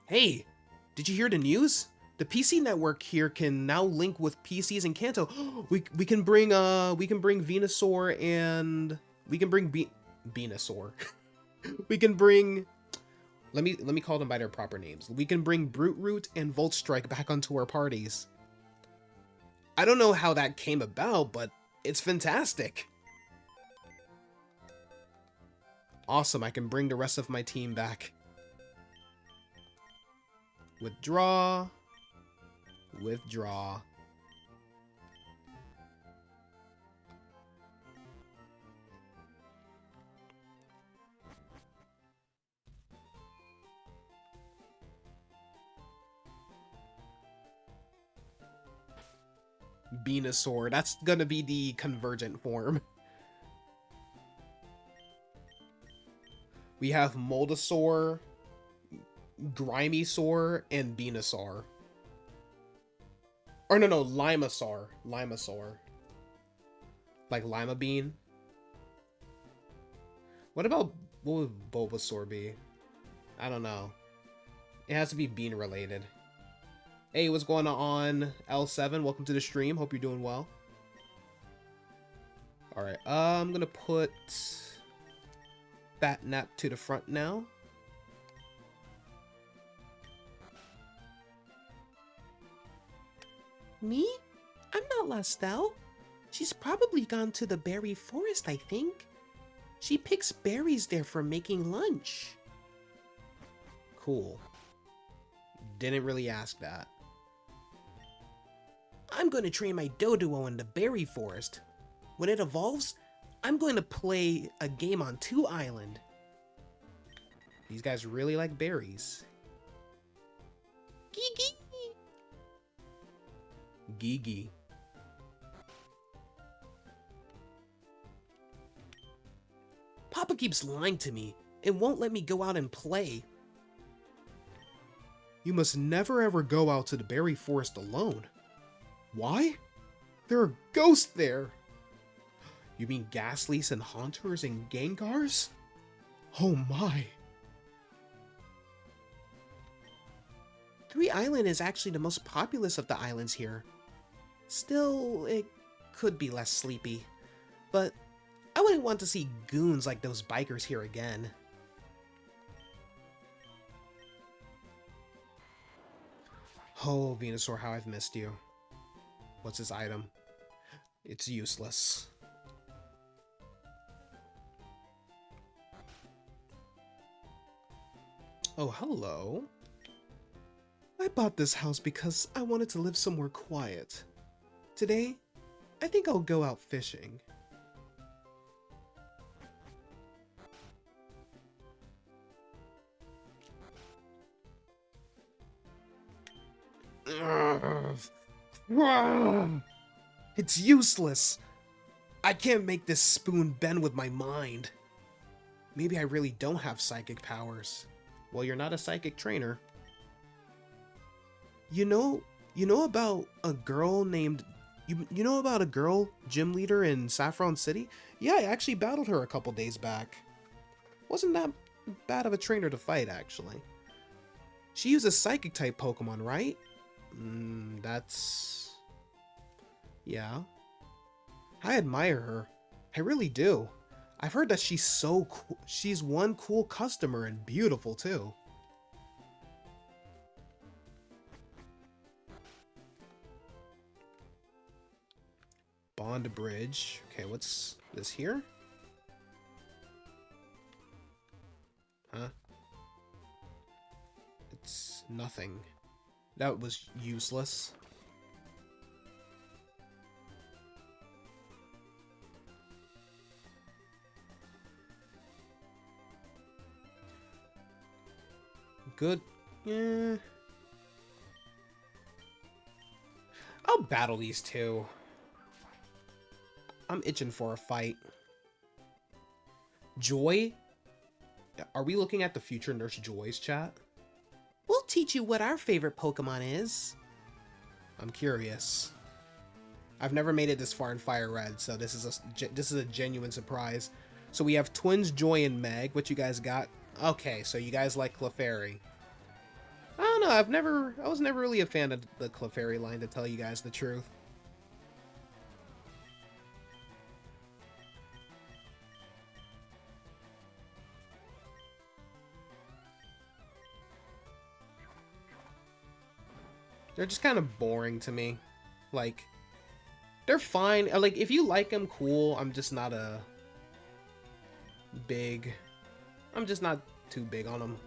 Hey, did you hear the news? The PC network here can now link with PCs in Kanto. We can bring Venusaur and we can bring Venusaur. We can bring, let me call them by their proper names. We can bring Brute Root and Voltstrike back onto our parties. I don't know how that came about, but it's fantastic. Awesome, I can bring the rest of my team back. Withdraw. Withdraw. Venusaur. That's gonna be the convergent form. We have Moldasaur, Grimysaur, and Venusaur. Or no, Limasaur. Limasaur. Like Lima Bean. What would Bulbasaur be? I don't know. It has to be bean related. Hey, what's going on, L7? Welcome to the stream. Hope you're doing well. Alright, I'm gonna put Batnap to the front now. Me? I'm not Lostel. She's probably gone to the berry forest, I think. She picks berries there for making lunch. Cool. Didn't really ask that. I'm going to train my Doduo in the berry forest. When it evolves, I'm going to play a game on 2 Island. These guys really like berries. Gigi! Gigi. Papa keeps lying to me and won't let me go out and play. You must never ever go out to the berry forest alone. Why? There are ghosts there. You mean Ghastlies and Haunters and Gengars? Oh my. Three Island is actually the most populous of the islands here. Still, it could be less sleepy. But I wouldn't want to see goons like those bikers here again. Oh, Venusaur, how I've missed you. What's this item? It's useless. Oh, hello. I bought this house because I wanted to live somewhere quiet. Today, I think I'll go out fishing. It's useless. I can't make this spoon bend with my mind. Maybe I really don't have psychic powers. Well, you're not a psychic trainer. You know about a girl named... You know about a girl gym leader in Saffron City? Yeah, I actually battled her a couple days back. Wasn't that bad of a trainer to fight, actually. She uses psychic type Pokemon, right? That's... Yeah. I admire her. I really do. I've heard that she's so cool. She's one cool customer and beautiful too. Bond Bridge. Okay, what's this here? Huh? It's nothing. That was useless. Good. Yeah. I'll battle these two. I'm itching for a fight. Joy? Are we looking at the future Nurse Joy's chat? We'll teach you what our favorite Pokemon is. I'm curious. I've never made it this far in FireRed, so this is a genuine surprise. So we have twins Joy and Meg. What you guys got? Okay, so you guys like Clefairy. I don't know, I was never really a fan of the Clefairy line, to tell you guys the truth. They're just kind of boring to me. Like, they're fine. Like, if you like them, cool. I'm just not too big on them.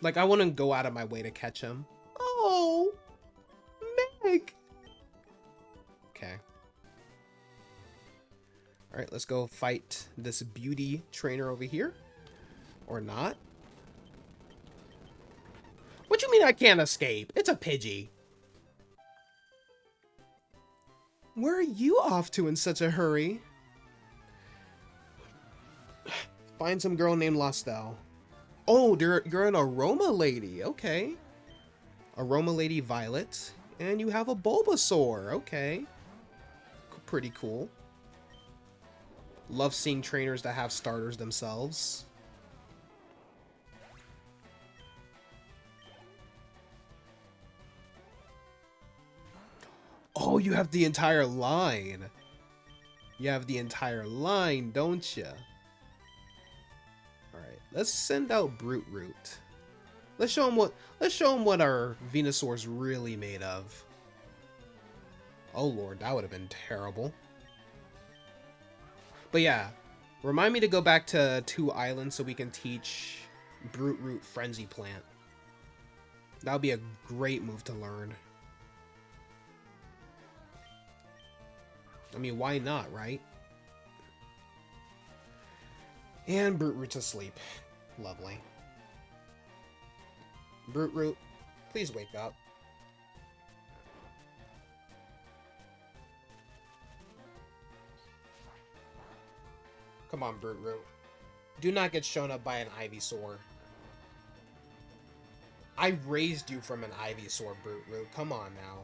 Like, I wouldn't go out of my way to catch him. Oh, Meg. Okay. Alright, let's go fight this beauty trainer over here. Or not. What you mean I can't escape? It's a Pidgey. Where are you off to in such a hurry? Find some girl named Lostel. Oh, you're an Aroma Lady. Okay. Aroma Lady Violet. And you have a Bulbasaur. Okay. Pretty cool. Love seeing trainers that have starters themselves. Oh, you have the entire line. You have the entire line, don't you? Alright, let's send out Brute Root. Let's show him what our Venusaur's really made of. Oh lord, that would have been terrible. But yeah, remind me to go back to 2 Islands so we can teach Brute Root Frenzy Plant. That would be a great move to learn. I mean, why not, right? And Brute Root's asleep. Lovely. Brute Root, please wake up. Come on, Brute Root. Do not get shown up by an Ivysaur. I raised you from an Ivysaur, Brute Root. Come on now.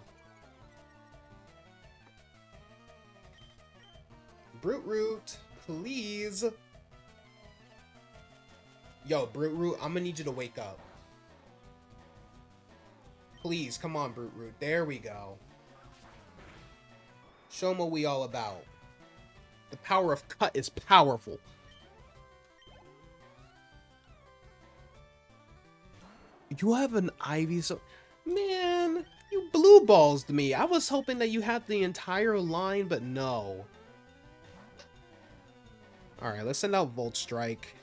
Brute Root, please. Yo, Brute Root, I'm gonna need you to wake up. Please, come on, Brute Root. There we go. Show them what we all about. The power of cut is powerful. You have an Ivysaur. Man, you blue balls me. I was hoping that you had the entire line, but no. Alright, let's send out Volt Strike.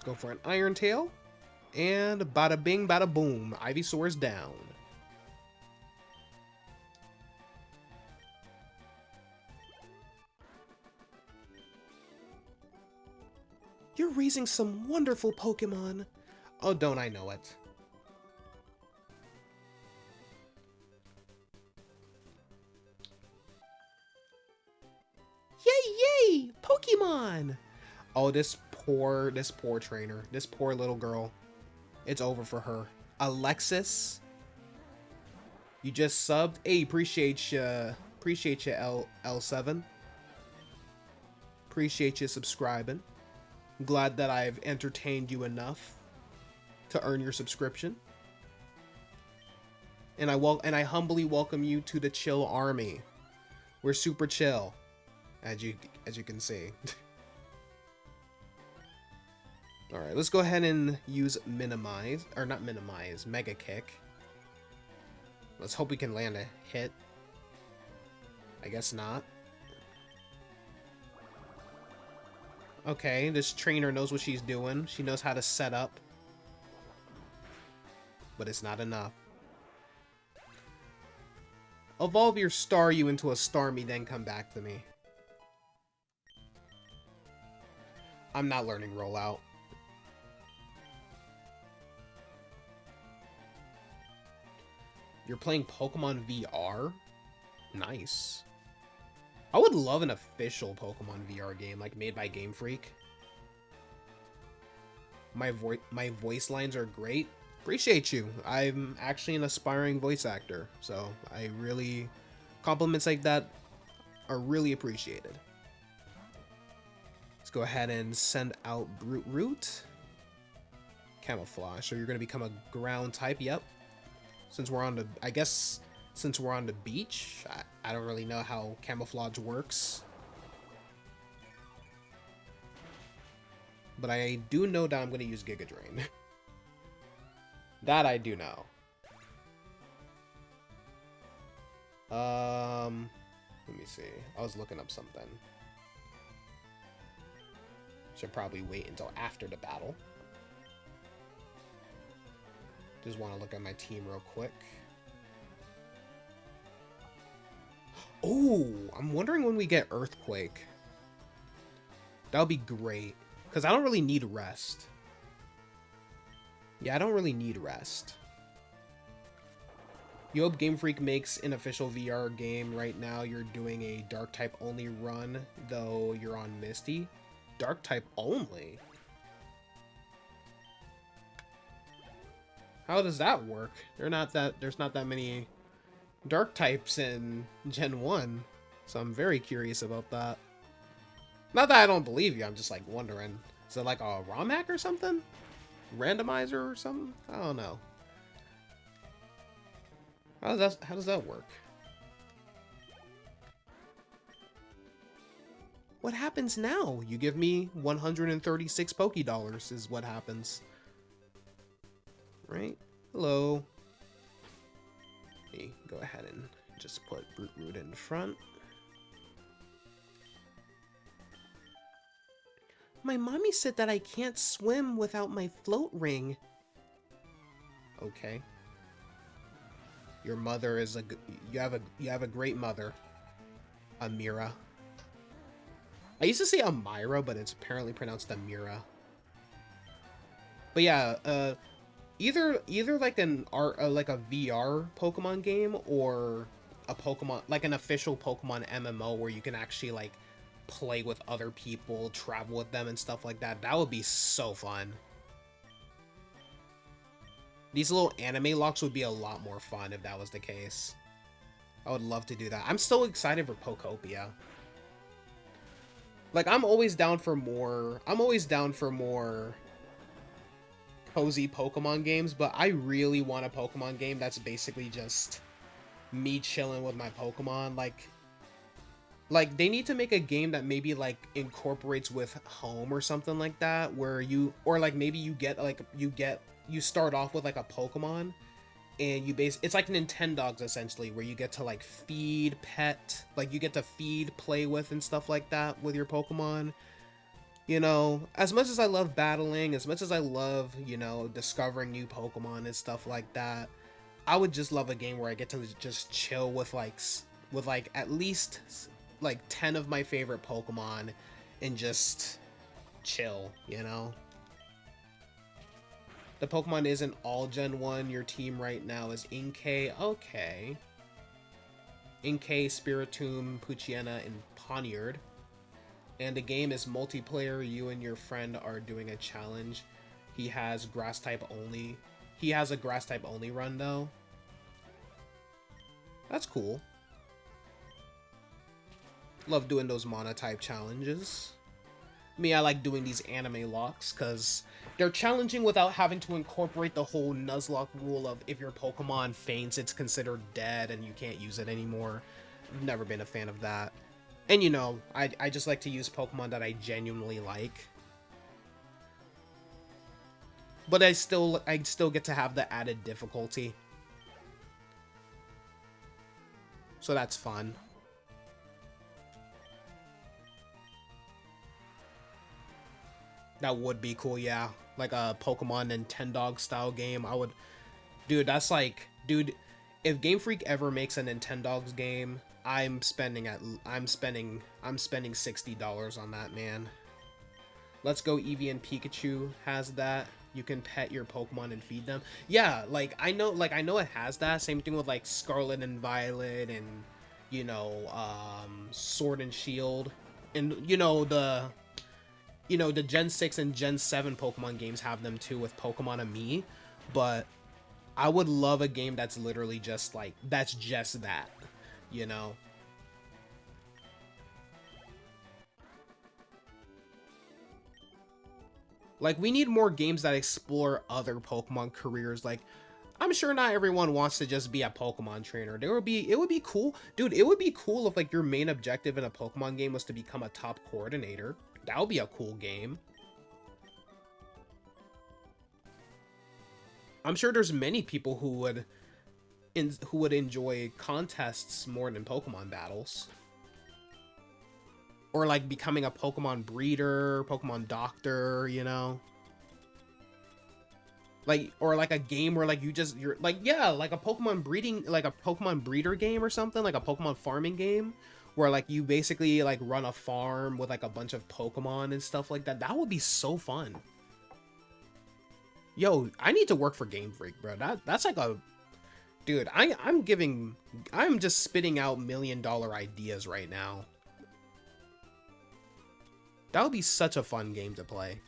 Go for an Iron Tail, and bada bing, bada boom. Ivysaur's down. You're raising some wonderful Pokemon. Oh, don't I know it? Yay, yay! Pokemon! Oh, this poor trainer. This poor little girl. It's over for her. Alexis, you just subbed. Hey, appreciate you, L7. Appreciate you subscribing. Glad that I've entertained you enough to earn your subscription. And I humbly welcome you to the Chill Army. We're super chill, as you can see. Alright, let's go ahead and use minimize, or not minimize, Mega Kick. Let's hope we can land a hit. I guess not. Okay, this trainer knows what she's doing. She knows how to set up. But it's not enough. Evolve your Staryu into a Starmie, then come back to me. I'm not learning Rollout. You're playing Pokemon VR? Nice. I would love an official Pokemon VR game, like made by Game Freak. My voice lines are great. Appreciate you. I'm actually an aspiring voice actor, so I really... compliments like that are really appreciated. Let's go ahead and send out Brute Root. Camouflage. So you're going to become a ground type. Yep. Since we're on the... I guess since we're on the beach, I don't really know how camouflage works. But I do know that I'm going to use Giga Drain. That I do know. Let me see. I was looking up something. Should probably wait until after the battle. Just want to look at my team real quick. Oh, I'm wondering when we get Earthquake. That would be great. Because I don't really need rest. Yeah, I don't really need rest. You hope Game Freak makes an official VR game. Right now, you're doing a Dark type only run, though you're on Misty. Dark type only? How does that work? There's not that many Dark types in Gen 1, so I'm very curious about that. Not that I don't believe you, I'm just like wondering. Is it like a ROM hack or something? Randomizer or something? I don't know. How does that work? What happens now? You give me 136 Pokédollars is what happens. Right? Hello. Hey, go ahead and just put Brute Root in front. My mommy said that I can't swim without my float ring. Okay. Your mother is you have a great mother, Amira. I used to say Amira, but it's apparently pronounced Amira. But yeah, either like like a VR Pokemon game, or a Pokemon, like an official Pokemon MMO where you can actually like play with other people, travel with them and stuff like that. That would be so fun. These little anime locks would be a lot more fun if that was the case. I would love to do that. I'm so excited for Pokopia. Like, I'm always down for more cozy Pokemon games, but I really want a Pokemon game that's basically just me chilling with my Pokemon. Like they need to make a game that maybe like incorporates with home or something like that, where you, or like maybe you start off with like a Pokemon, and it's like Nintendogs essentially, where you get to like feed, pet, like you get to feed, play with and stuff like that with your Pokemon. You know, as much as I love battling, as much as I love, you know, discovering new Pokemon and stuff like that, I would just love a game where I get to just chill with like at least like 10 of my favorite Pokemon and just chill, you know? The Pokemon isn't all Gen 1. Your team right now is Inkay. Okay. Inkay, Spiritomb, Poochyena, and Poniard. And the game is multiplayer. You and your friend are doing a challenge. He has grass type only. He has a grass type only run though. That's cool. Love doing those monotype challenges. Me, I like doing these anime locks because they're challenging without having to incorporate the whole Nuzlocke rule of if your Pokemon faints, it's considered dead and you can't use it anymore. I've never been a fan of that. And you know, I just like to use Pokemon that I genuinely like. But I still get to have the added difficulty. So that's fun. That would be cool, yeah. Like a Pokemon Nintendog style game. I would, dude, that's like, dude, if Game Freak ever makes a Nintendogs game, I'm spending $60 on that, man. Let's Go Eevee and Pikachu has that. You can pet your Pokemon and feed them. Yeah, like I know it has that. Same thing with like Scarlet and Violet and, you know, Sword and Shield. And you know the Gen 6 and Gen 7 Pokemon games have them too with Pokemon Ami, but I would love a game that's literally just like, that's just that, you know? Like, we need more games that explore other Pokemon careers. Like, I'm sure not everyone wants to just be a Pokemon trainer. It would be cool. Dude, it would be cool if like your main objective in a Pokemon game was to become a top coordinator. That would be a cool game. I'm sure there's many people who would enjoy contests more than Pokemon battles. Or like becoming a Pokemon breeder, Pokemon doctor, you know? Like, or like a game where like you're like, yeah, like a Pokemon breeding, like a Pokemon breeder game or something, like a Pokemon farming game where like you basically like run a farm with like a bunch of Pokemon and stuff like that. That would be so fun. Yo, I need to work for Game Freak, bro. That's like a, dude, I'm just spitting out $1 million ideas right now. That would be such a fun game to play.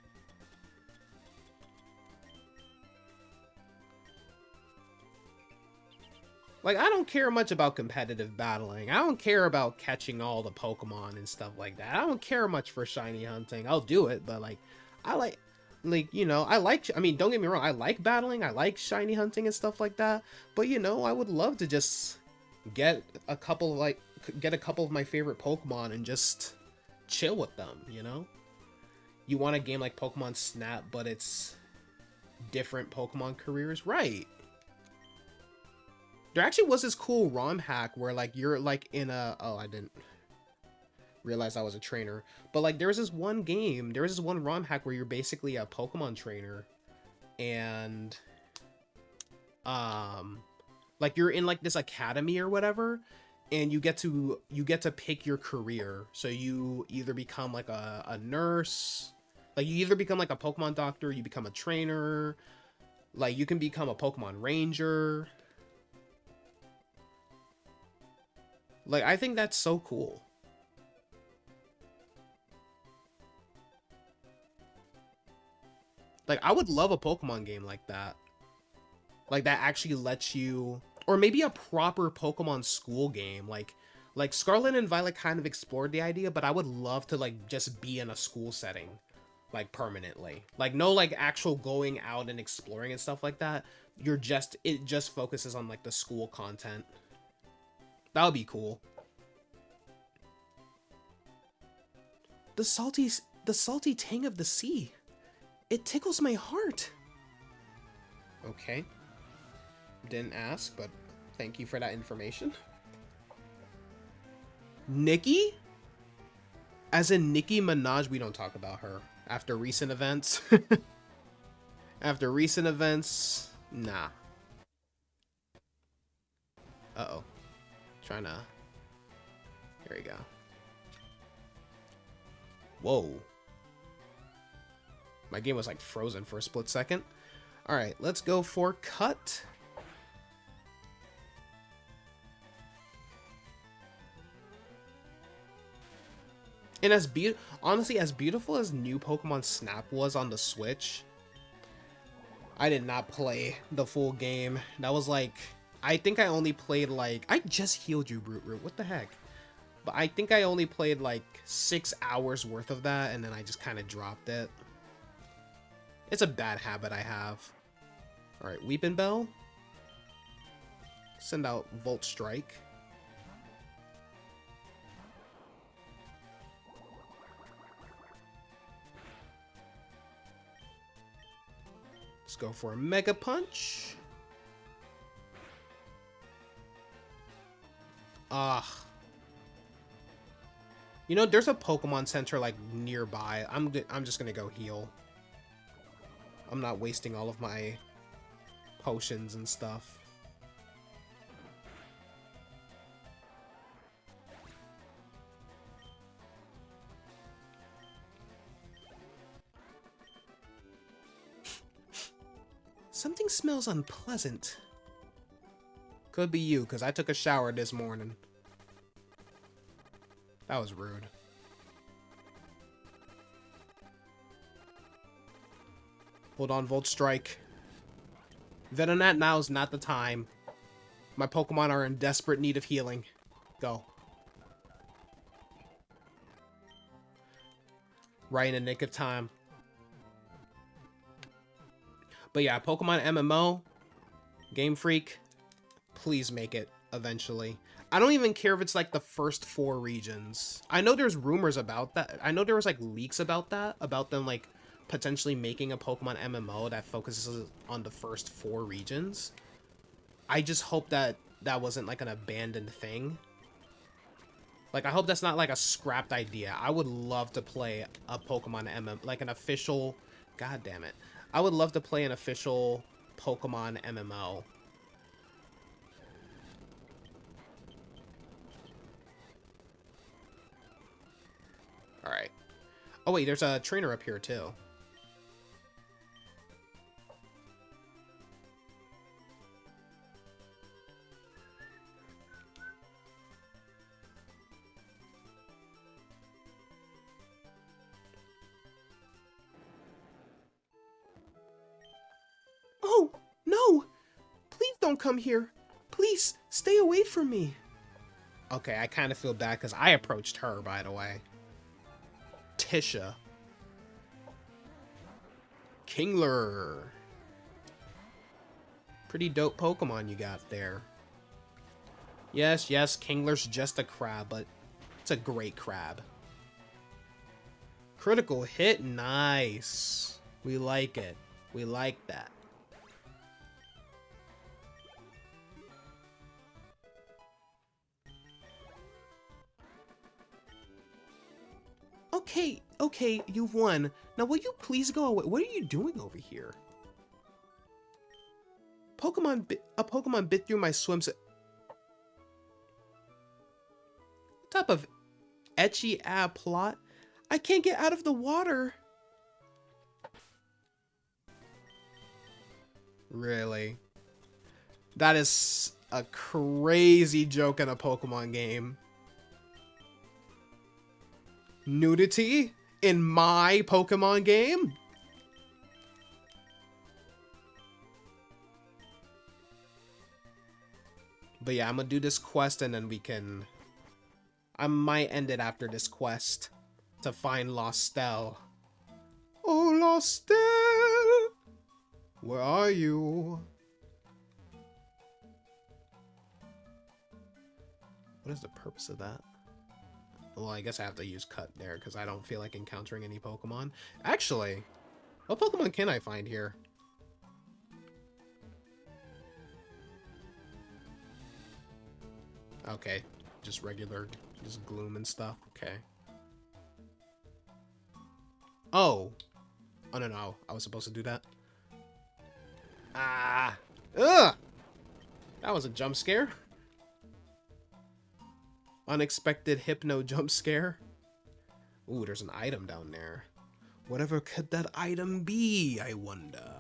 Like, I don't care much about competitive battling. I don't care about catching all the Pokemon and stuff like that. I don't care much for shiny hunting. I'll do it, but like, you know, I mean, don't get me wrong, I like battling, I like shiny hunting and stuff like that, but you know, I would love to just get a couple of my favorite Pokemon and just chill with them, you know? You want a game like Pokemon Snap, but it's different Pokemon careers, right? There actually was this cool ROM hack where like you're like in a, oh, I didn't realize I was a trainer, but like there was this one ROM hack where you're basically a Pokemon trainer, and Like you're in like this academy or whatever, and you get to pick your career. So you either become like a nurse, like you either become like a Pokemon doctor, you become a trainer, like you can become a Pokemon ranger. Like I think that's so cool. Like I would love a Pokemon game like that. Like that actually lets you, or maybe a proper Pokemon school game. Like Scarlet and Violet kind of explored the idea, but I would love to like just be in a school setting, like permanently. Like no like actual going out and exploring and stuff like that. It just focuses on like the school content. That would be cool. The salty tang of the sea. It tickles my heart. Okay. Didn't ask, but thank you for that information. Nicki? As in Nicki Minaj, we don't talk about her. After recent events. After recent events, nah. Uh-oh. Trying to... Here we go. Whoa. My game was like frozen for a split second. Alright, let's go for cut. And honestly, as beautiful as new Pokemon Snap was on the Switch, I did not play the full game. That was like, I think I only played like, I just healed you, Root. What the heck? But I think I only played like 6 hours worth of that, and then I just kind of dropped it. It's a bad habit I have. Alright, Weeping Bell. Send out Volt Strike. Let's go for a Mega Punch. Ugh. You know, there's a Pokemon Center like nearby. I'm just gonna go heal. I'm not wasting all of my potions and stuff. Something smells unpleasant. Could be you, because I took a shower this morning. That was rude. Hold on, Volt Strike. Venonat, now is not the time. My Pokemon are in desperate need of healing. Go. Right in the nick of time. But yeah, Pokemon MMO, Game Freak, please make it eventually. I don't even care if it's like the first 4 regions. I know there's rumors about that. I know there was like leaks about that, about them like potentially making a Pokemon MMO that focuses on the first 4 regions. I just hope that that wasn't like an abandoned thing. Like I hope that's not like a scrapped idea. I would love to play a Pokemon MMO, like an official, god damn it. I would love to play an official Pokemon MMO. Alright. Oh wait, there's a trainer up here too. Oh, no! Please don't come here. Please, stay away from me. Okay, I kind of feel bad because I approached her, by the way. Tisha. Kingler. Pretty dope Pokemon you got there. Yes, Kingler's just a crab, but it's a great crab. Critical hit, nice. We like it. We like that. Okay, you've won. Now will you please go away? What are you doing over here? Pokemon bit through my swimsuit. What type of etchy plot? I can't get out of the water. Really? That is a crazy joke in a Pokemon game. Nudity in my Pokemon game? But yeah, I'm gonna do this quest and then we can... I might end it after this quest to find Lostel. Oh, Lostel! Where are you? What is the purpose of that? Well, I guess I have to use Cut there because I don't feel like encountering any Pokemon. Actually, what Pokemon can I find here? Okay, just regular, just Gloom and stuff. Okay. Oh. Oh, no. I was supposed to do that. Ah. Ugh. That was a jump scare. Unexpected hypno jump scare. Ooh, there's an item down there. Whatever could that item be, I wonder.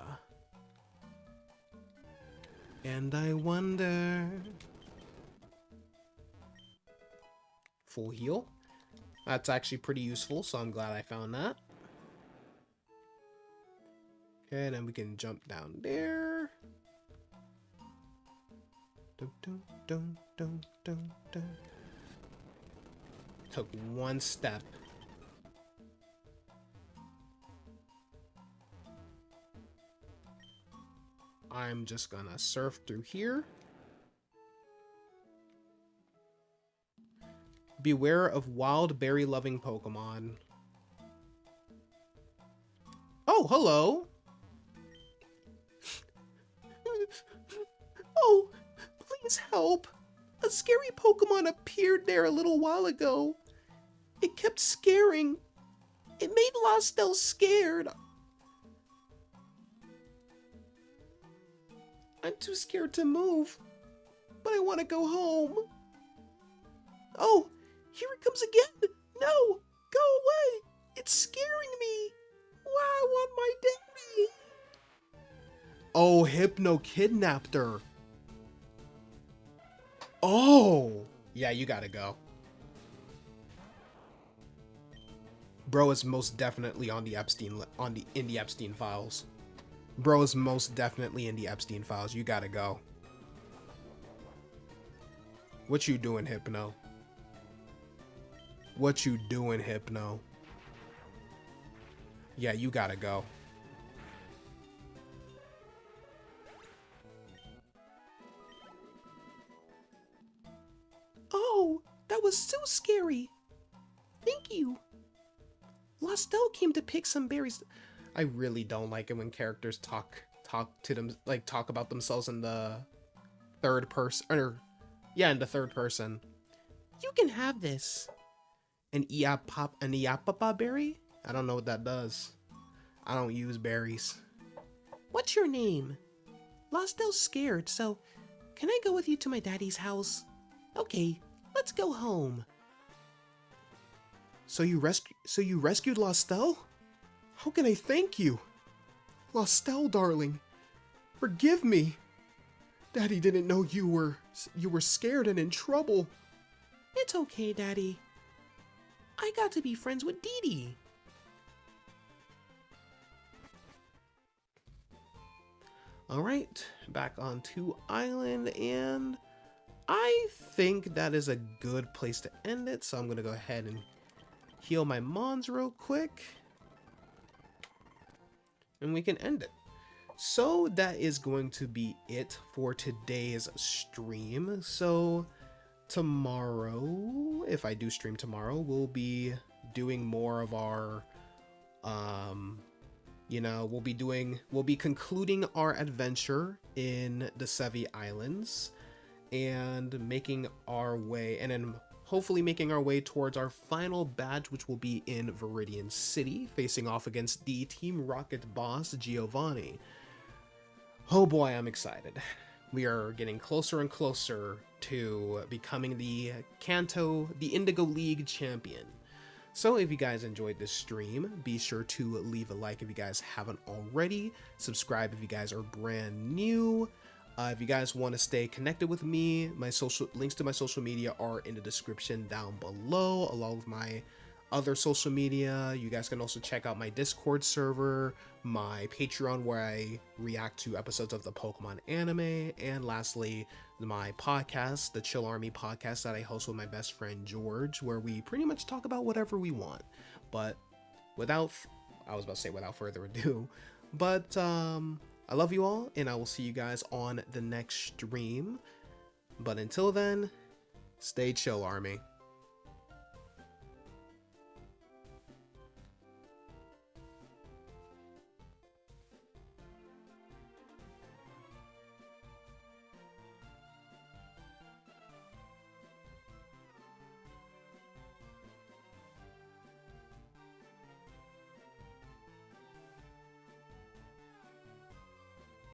And I wonder... Full heal. That's actually pretty useful, so I'm glad I found that. Okay, then we can jump down there. Dun, dun, dun, dun, dun, dun. Took one step. I'm just gonna surf through here. Beware of wild berry-loving Pokemon. Oh, hello! Oh, please help! A scary Pokemon appeared there a little while ago. It kept scaring. It made Lostel scared. I'm too scared to move, but I want to go home. Oh, here it comes again. No, go away. It's scaring me. Why, I want my daddy. Oh, Hypno kidnapped her. Oh, yeah, you gotta go. Bro is most definitely on the Epstein in the Epstein files. Bro is most definitely in the Epstein files. You gotta go. What you doing, Hypno? What you doing, Hypno? Yeah, you gotta go. Oh, that was so scary. Thank you. Lostel came to pick some berries. I really don't like it when characters talk to them, like talk about themselves in the third person, or yeah, in the third person. You can have this. An Iapapa berry? I don't know what that does. I don't use berries. What's your name? Lostel's scared, so can I go with you to my daddy's house? Okay, let's go home. So you rescued Lostel? How can I thank you? Lostel, darling. Forgive me. Daddy didn't know you were scared and in trouble. It's okay, Daddy. I got to be friends with Dee Dee. Alright, back onto Island, and I think that is a good place to end it, so I'm going to go ahead and heal my Mons real quick. And we can end it. So that is going to be it for today's stream. So tomorrow, if I do stream tomorrow, we'll be doing more of our, you know, we'll be concluding our adventure in the Sevii Islands and making our way, and then hopefully making our way towards our final badge, which will be in Viridian City, facing off against the Team Rocket boss, Giovanni. Oh boy, I'm excited. We are getting closer and closer to becoming the Kanto, the Indigo League champion. So if you guys enjoyed this stream, be sure to leave a like if you guys haven't already, subscribe if you guys are brand new. If you guys want to stay connected with me, my links to my social media are in the description down below, along with my other social media. You guys can also check out my Discord server, my Patreon where I react to episodes of the Pokemon anime, and lastly, my podcast, the Chill Army podcast that I host with my best friend George, where we pretty much talk about whatever we want. But without further ado, but I love you all, and I will see you guys on the next stream. But until then, stay chill, Army.